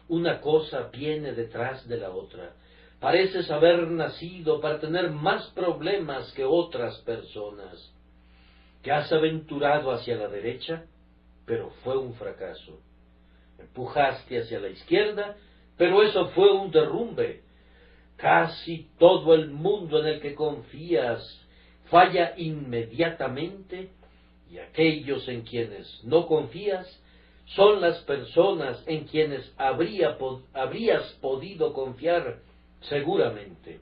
Una cosa viene detrás de la otra. Pareces haber nacido para tener más problemas que otras personas. Te has aventurado hacia la derecha, pero fue un fracaso. Empujaste hacia la izquierda, pero eso fue un derrumbe. Casi todo el mundo en el que confías falla inmediatamente, y aquellos en quienes no confías Son las personas en quienes habrías podido confiar seguramente.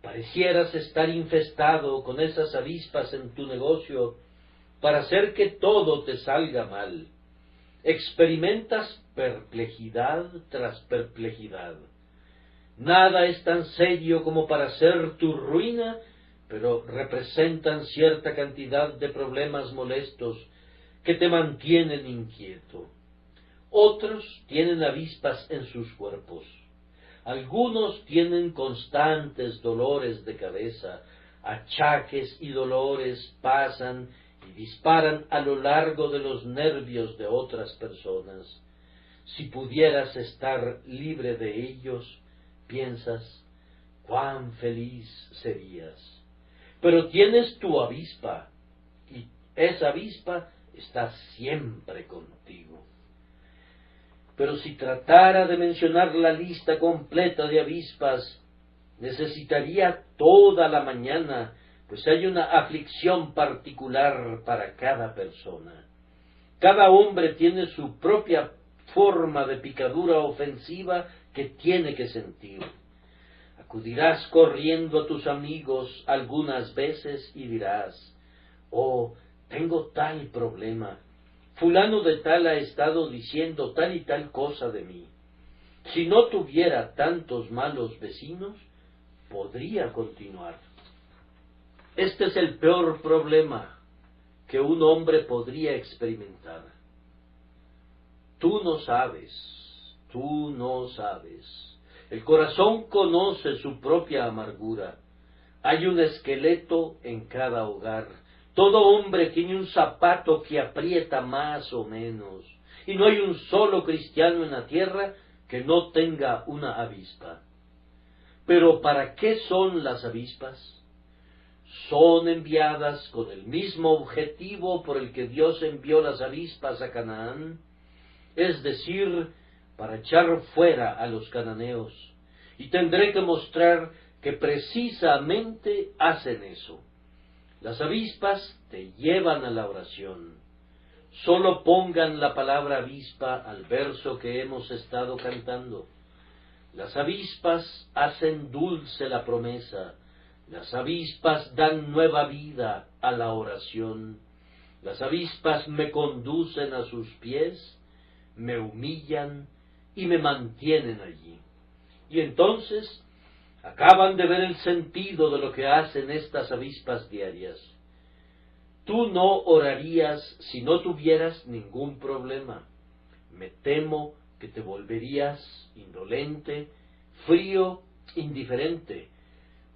Parecieras estar infestado con esas avispas en tu negocio para hacer que todo te salga mal. Experimentas perplejidad tras perplejidad. Nada es tan serio como para ser tu ruina, pero representan cierta cantidad de problemas molestos que te mantienen inquieto. Otros tienen avispas en sus cuerpos. Algunos tienen constantes dolores de cabeza, achaques y dolores pasan y disparan a lo largo de los nervios de otras personas. Si pudieras estar libre de ellos, piensas, cuán feliz serías. Pero tienes tu avispa, y esa avispa está siempre contigo. Pero si tratara de mencionar la lista completa de avispas, necesitaría toda la mañana, pues hay una aflicción particular para cada persona. Cada hombre tiene su propia forma de picadura ofensiva que tiene que sentir. Acudirás corriendo a tus amigos algunas veces y dirás, oh, tengo tal problema. Fulano de tal ha estado diciendo tal y tal cosa de mí. Si no tuviera tantos malos vecinos, podría continuar. Este es el peor problema que un hombre podría experimentar. Tú no sabes. El corazón conoce su propia amargura. Hay un esqueleto en cada hogar. Todo hombre tiene un zapato que aprieta más o menos, y no hay un solo cristiano en la tierra que no tenga una avispa. Pero ¿para qué son las avispas? Son enviadas con el mismo objetivo por el que Dios envió las avispas a Canaán, es decir, para echar fuera a los cananeos, y tendré que mostrar que precisamente hacen eso. Las avispas te llevan a la oración. Solo pongan la palabra avispa al verso que hemos estado cantando. Las avispas hacen dulce la promesa. Las avispas dan nueva vida a la oración. Las avispas me conducen a sus pies, me humillan y me mantienen allí. Y entonces acaban de ver el sentido de lo que hacen estas avispas diarias. Tú no orarías si no tuvieras ningún problema. Me temo que te volverías indolente, frío, indiferente.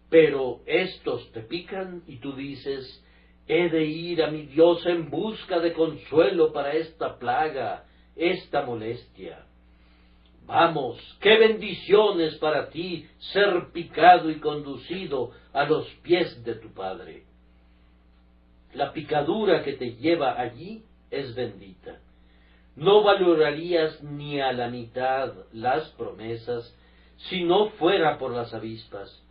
Pero estos te pican y tú dices, he de ir a mi Dios en busca de consuelo para esta plaga, esta molestia. Vamos, qué bendiciones para ti ser picado y conducido a los pies de tu Padre. La picadura que te lleva allí es bendita. No valorarías ni a la mitad las promesas si no fuera por las avispas,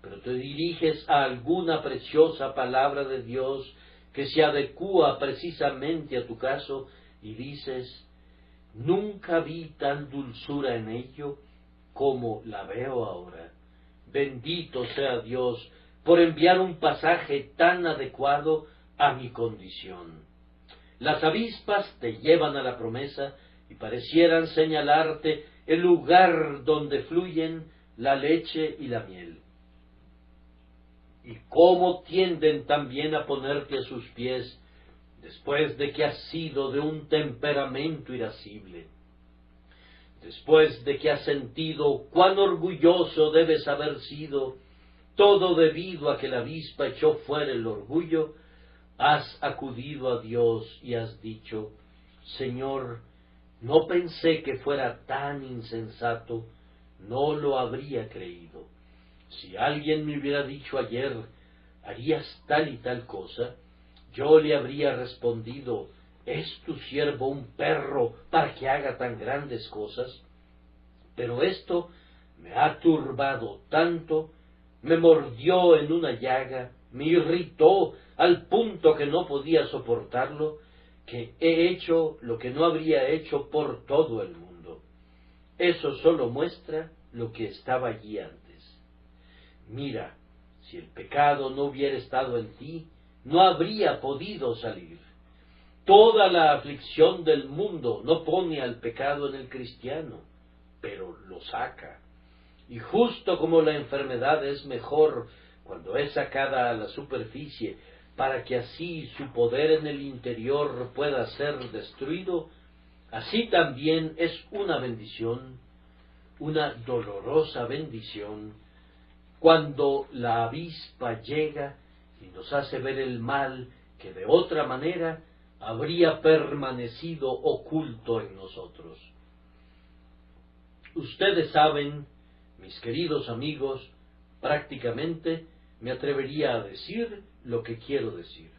pero te diriges a alguna preciosa palabra de Dios que se adecúa precisamente a tu caso y dices, nunca vi tal dulzura en ello como la veo ahora. Bendito sea Dios por enviar un pasaje tan adecuado a mi condición. Las avispas te llevan a la promesa y parecieran señalarte el lugar donde fluyen la leche y la miel. Y cómo tienden también a ponerte a sus pies después de que has sido de un temperamento irascible, después de que has sentido cuán orgulloso debes haber sido, todo debido a que la avispa echó fuera el orgullo, has acudido a Dios y has dicho, Señor, no pensé que fuera tan insensato, no lo habría creído. Si alguien me hubiera dicho ayer, harías tal y tal cosa, yo le habría respondido, ¿es tu siervo un perro para que haga tan grandes cosas? Pero esto me ha turbado tanto, me mordió en una llaga, me irritó al punto que no podía soportarlo, que he hecho lo que no habría hecho por todo el mundo. Eso solo muestra lo que estaba allí antes. Mira, si el pecado no hubiera estado en ti, no habría podido salir. Toda la aflicción del mundo no pone al pecado en el cristiano, pero lo saca. Y justo como la enfermedad es mejor cuando es sacada a la superficie, para que así su poder en el interior pueda ser destruido, así también es una bendición, una dolorosa bendición, cuando la avispa llega y nos hace ver el mal que de otra manera habría permanecido oculto en nosotros. Ustedes saben, mis queridos amigos, prácticamente me atrevería a decir lo que quiero decir.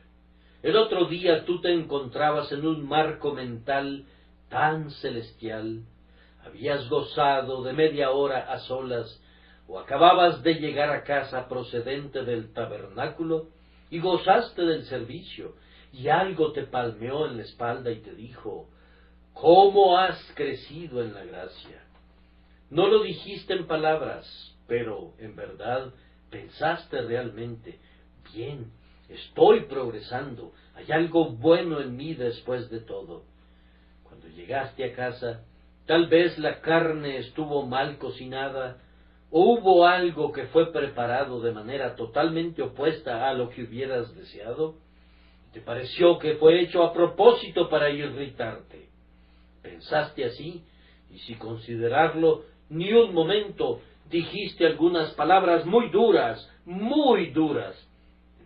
El otro día tú te encontrabas en un marco mental tan celestial, habías gozado de media hora a solas, o acababas de llegar a casa procedente del tabernáculo, y gozaste del servicio, y algo te palmeó en la espalda y te dijo, ¿cómo has crecido en la gracia? No lo dijiste en palabras, pero en verdad pensaste realmente, bien, estoy progresando, hay algo bueno en mí después de todo. Cuando llegaste a casa, tal vez la carne estuvo mal cocinada, o hubo algo que fue preparado de manera totalmente opuesta a lo que hubieras deseado. Te pareció que fue hecho a propósito para irritarte. Pensaste así, y sin considerarlo ni un momento, dijiste algunas palabras muy duras, muy duras.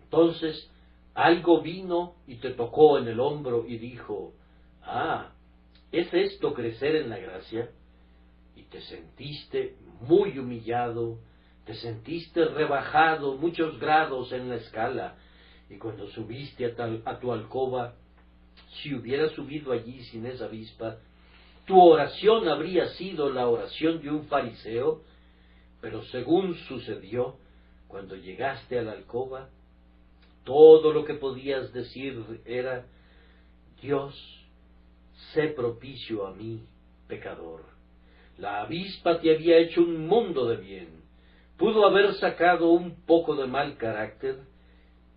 Entonces, algo vino y te tocó en el hombro y dijo, ah, ¿es esto crecer en la gracia? Y te sentiste muy humillado, te sentiste rebajado muchos grados en la escala, y cuando subiste a tu alcoba, si hubieras subido allí sin esa avispa, tu oración habría sido la oración de un fariseo, pero según sucedió, cuando llegaste a la alcoba, todo lo que podías decir era, Dios, sé propicio a mí, pecador. La avispa te había hecho un mundo de bien, pudo haber sacado un poco de mal carácter,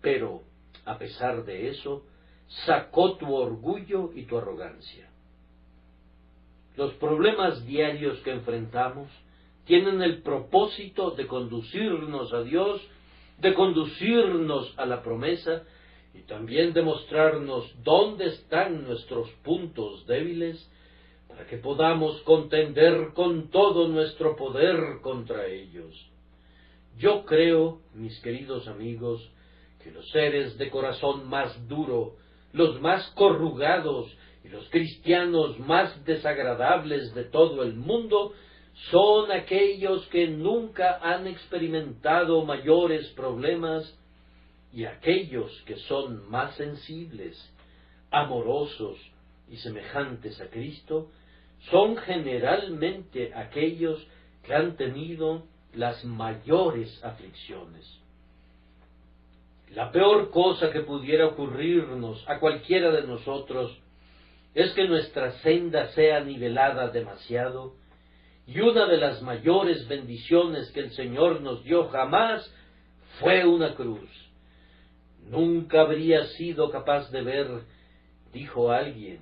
pero, a pesar de eso, sacó tu orgullo y tu arrogancia. Los problemas diarios que enfrentamos tienen el propósito de conducirnos a Dios, de conducirnos a la promesa y también de mostrarnos dónde están nuestros puntos débiles para que podamos contender con todo nuestro poder contra ellos. Yo creo, mis queridos amigos, que los seres de corazón más duro, los más corrugados y los cristianos más desagradables de todo el mundo son aquellos que nunca han experimentado mayores problemas y aquellos que son más sensibles, amorosos y semejantes a Cristo son generalmente aquellos que han tenido las mayores aflicciones. La peor cosa que pudiera ocurrirnos a cualquiera de nosotros es que nuestra senda sea nivelada demasiado, y una de las mayores bendiciones que el Señor nos dio jamás fue una cruz. Nunca habría sido capaz de ver, dijo alguien,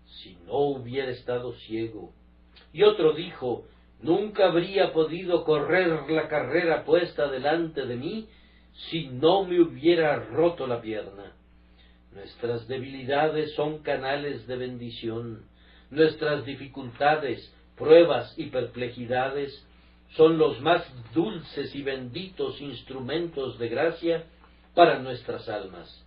si no hubiera estado ciego. Y otro dijo, nunca habría podido correr la carrera puesta delante de mí si no me hubiera roto la pierna. Nuestras debilidades son canales de bendición. Nuestras dificultades, pruebas y perplejidades son los más dulces y benditos instrumentos de gracia para nuestras almas.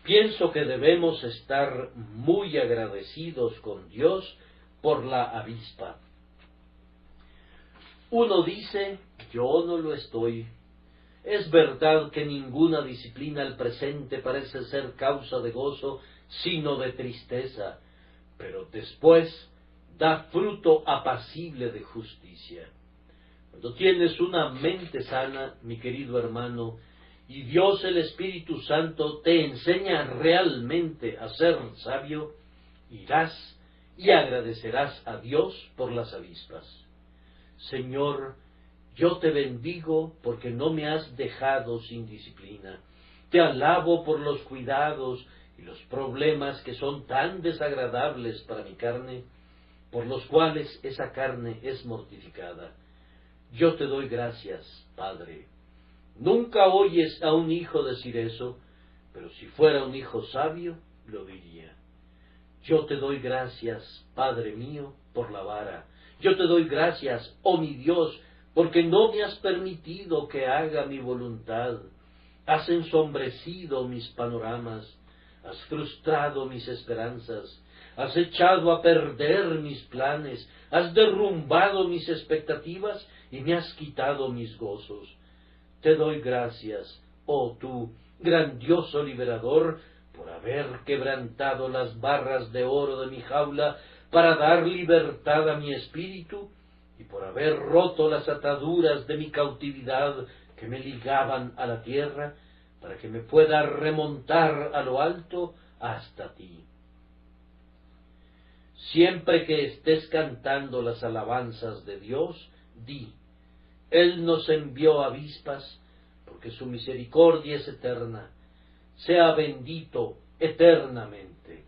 Pienso que debemos estar muy agradecidos con Dios por la avispa. Uno dice, yo no lo estoy. Es verdad que ninguna disciplina al presente parece ser causa de gozo, sino de tristeza, pero después da fruto apacible de justicia. Cuando tienes una mente sana, mi querido hermano, y Dios el Espíritu Santo te enseña realmente a ser sabio, irás y agradecerás a Dios por las avispas. Señor, yo te bendigo porque no me has dejado sin disciplina. Te alabo por los cuidados y los problemas que son tan desagradables para mi carne, por los cuales esa carne es mortificada. Yo te doy gracias, Padre. Nunca oyes a un hijo decir eso, pero si fuera un hijo sabio, lo diría. Yo te doy gracias, Padre mío, por la vara. Yo te doy gracias, oh mi Dios, porque no me has permitido que haga mi voluntad. Has ensombrecido mis panoramas, has frustrado mis esperanzas, has echado a perder mis planes, has derrumbado mis expectativas y me has quitado mis gozos. Te doy gracias, oh tú, grandioso liberador, por haber quebrantado las barras de oro de mi jaula para dar libertad a mi espíritu, y por haber roto las ataduras de mi cautividad que me ligaban a la tierra, para que me pueda remontar a lo alto hasta ti. Siempre que estés cantando las alabanzas de Dios, di: Él nos envió avispas, porque su misericordia es eterna. Sea bendito eternamente.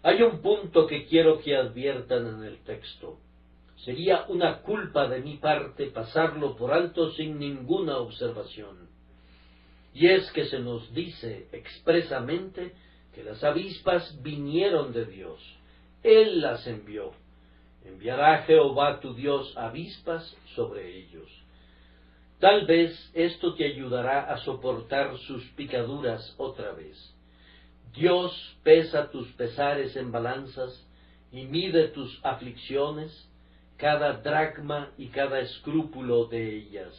Hay un punto que quiero que adviertan en el texto. Sería una culpa de mi parte pasarlo por alto sin ninguna observación. Y es que se nos dice expresamente que las avispas vinieron de Dios. Él las envió. Enviará Jehová tu Dios avispas sobre ellos. Tal vez esto te ayudará a soportar sus picaduras otra vez. Dios pesa tus pesares en balanzas y mide tus aflicciones, cada dracma y cada escrúpulo de ellas.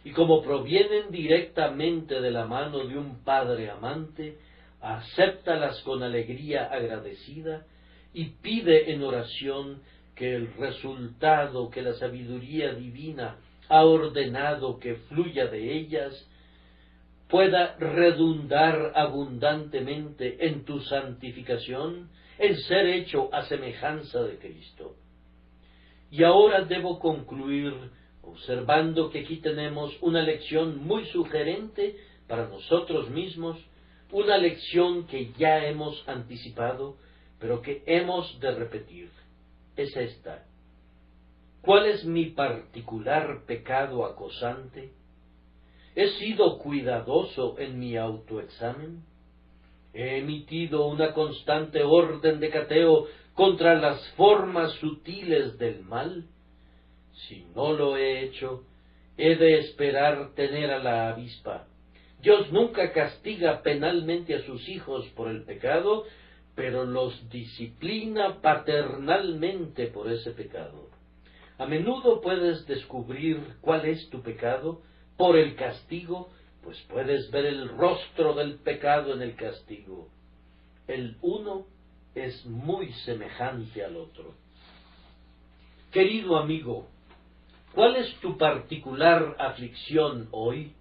Y como provienen directamente de la mano de un Padre amante, acéptalas con alegría agradecida y pide en oración que el resultado que la sabiduría divina ha ordenado que fluya de ellas pueda redundar abundantemente en tu santificación, en ser hecho a semejanza de Cristo. Y ahora debo concluir observando que aquí tenemos una lección muy sugerente para nosotros mismos, una lección que ya hemos anticipado, pero que hemos de repetir. Es esta: ¿cuál es mi particular pecado acosante? ¿He sido cuidadoso en mi autoexamen? ¿He emitido una constante orden de cateo contra las formas sutiles del mal? Si no lo he hecho, he de esperar tener a la avispa. Dios nunca castiga penalmente a sus hijos por el pecado, pero los disciplina paternalmente por ese pecado. A menudo puedes descubrir cuál es tu pecado por el castigo, pues puedes ver el rostro del pecado en el castigo. El uno es muy semejante al otro. Querido amigo, ¿cuál es tu particular aflicción hoy?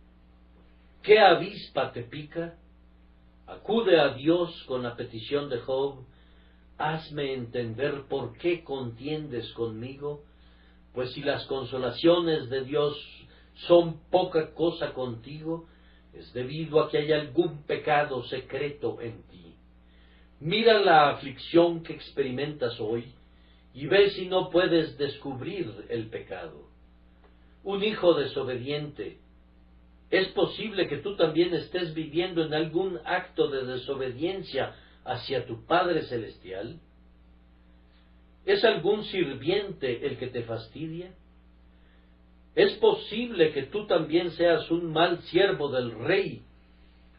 ¿Qué avispa te pica? Acude a Dios con la petición de Job: hazme entender por qué contiendes conmigo, pues si las consolaciones de Dios son poca cosa contigo, es debido a que hay algún pecado secreto en ti. Mira la aflicción que experimentas hoy y ve si no puedes descubrir el pecado. Un hijo desobediente. Es posible que tú también estés viviendo en algún acto de desobediencia hacia tu Padre Celestial. ¿Es algún sirviente el que te fastidia? ¿Es posible que tú también seas un mal siervo del Rey,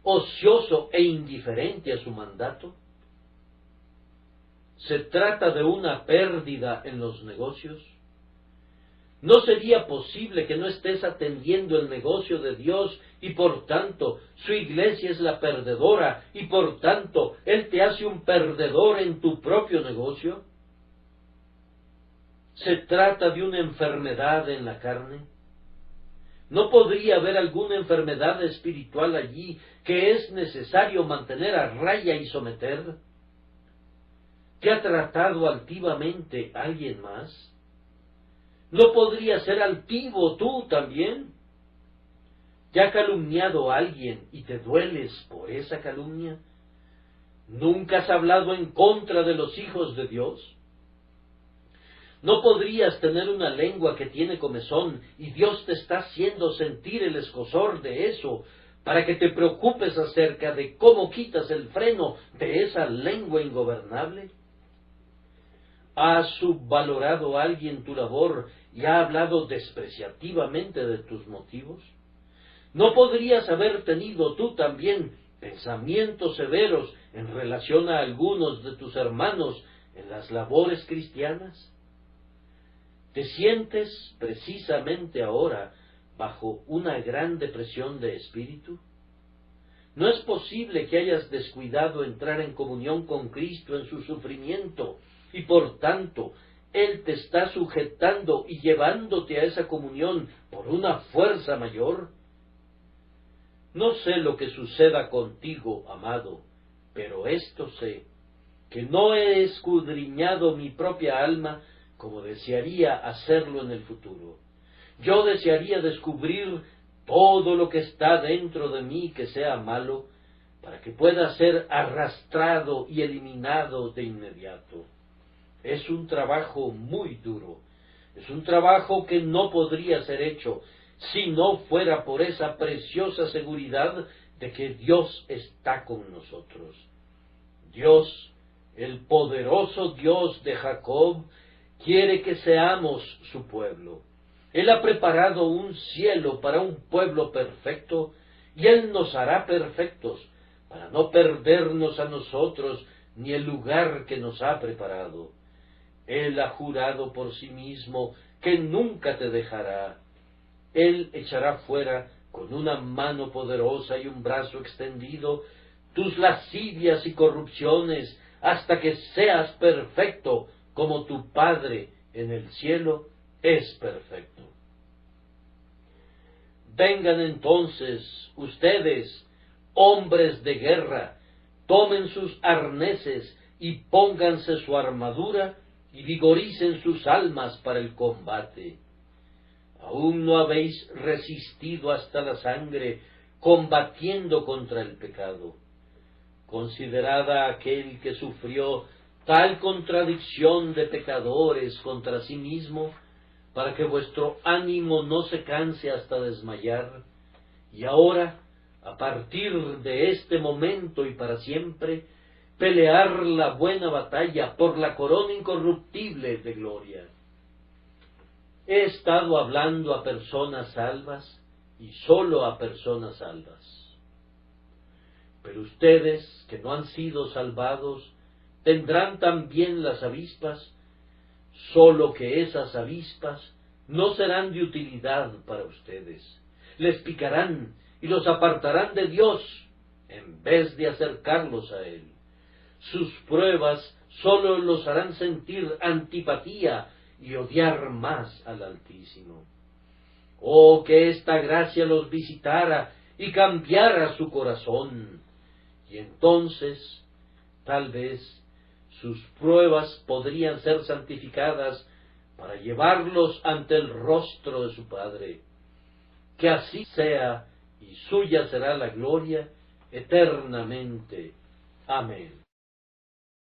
ocioso e indiferente a su mandato? ¿Se trata de una pérdida en los negocios? ¿No sería posible que no estés atendiendo el negocio de Dios y por tanto su iglesia es la perdedora y por tanto Él te hace un perdedor en tu propio negocio? ¿Se trata de una enfermedad en la carne? ¿No podría haber alguna enfermedad espiritual allí que es necesario mantener a raya y someter? ¿Te ha tratado altivamente alguien más? ¿No podría ser altivo tú también? ¿Te ha calumniado alguien y te dueles por esa calumnia? ¿Nunca has hablado en contra de los hijos de Dios? ¿No podrías tener una lengua que tiene comezón y Dios te está haciendo sentir el escozor de eso para que te preocupes acerca de cómo quitas el freno de esa lengua ingobernable? ¿Ha subvalorado alguien tu labor y ha hablado despreciativamente de tus motivos? ¿No podrías haber tenido tú también pensamientos severos en relación a algunos de tus hermanos en las labores cristianas? ¿Te sientes precisamente ahora bajo una gran depresión de espíritu? ¿No es posible que hayas descuidado entrar en comunión con Cristo en su sufrimiento y por tanto Él te está sujetando y llevándote a esa comunión por una fuerza mayor? No sé lo que suceda contigo, amado, pero esto sé, que no he escudriñado mi propia alma como desearía hacerlo en el futuro. Yo desearía descubrir todo lo que está dentro de mí que sea malo, para que pueda ser arrastrado y eliminado de inmediato. Es un trabajo muy duro, es un trabajo que no podría ser hecho si no fuera por esa preciosa seguridad de que Dios está con nosotros. Dios, el poderoso Dios de Jacob, quiere que seamos su pueblo. Él ha preparado un cielo para un pueblo perfecto, y Él nos hará perfectos, para no perdernos a nosotros ni el lugar que nos ha preparado. Él ha jurado por sí mismo que nunca te dejará. Él echará fuera con una mano poderosa y un brazo extendido tus lascivias y corrupciones, hasta que seas perfecto como tu Padre en el cielo es perfecto. Vengan entonces ustedes, hombres de guerra, tomen sus arneses y pónganse su armadura y vigoricen sus almas para el combate. Aún no habéis resistido hasta la sangre, combatiendo contra el pecado. Considerad a aquel que sufrió tal contradicción de pecadores contra sí mismo, para que vuestro ánimo no se canse hasta desmayar, y ahora, a partir de este momento y para siempre, pelear la buena batalla por la corona incorruptible de gloria. He estado hablando a personas salvas y sólo a personas salvas. Pero ustedes, que no han sido salvados, tendrán también las avispas, sólo que esas avispas no serán de utilidad para ustedes. Les picarán y los apartarán de Dios, en vez de acercarlos a Él. Sus pruebas sólo los harán sentir antipatía y odiar más al Altísimo. Oh, que esta gracia los visitara y cambiara su corazón, y entonces, tal vez, sus pruebas podrían ser santificadas para llevarlos ante el rostro de su Padre. Que así sea, y suya será la gloria eternamente. Amén.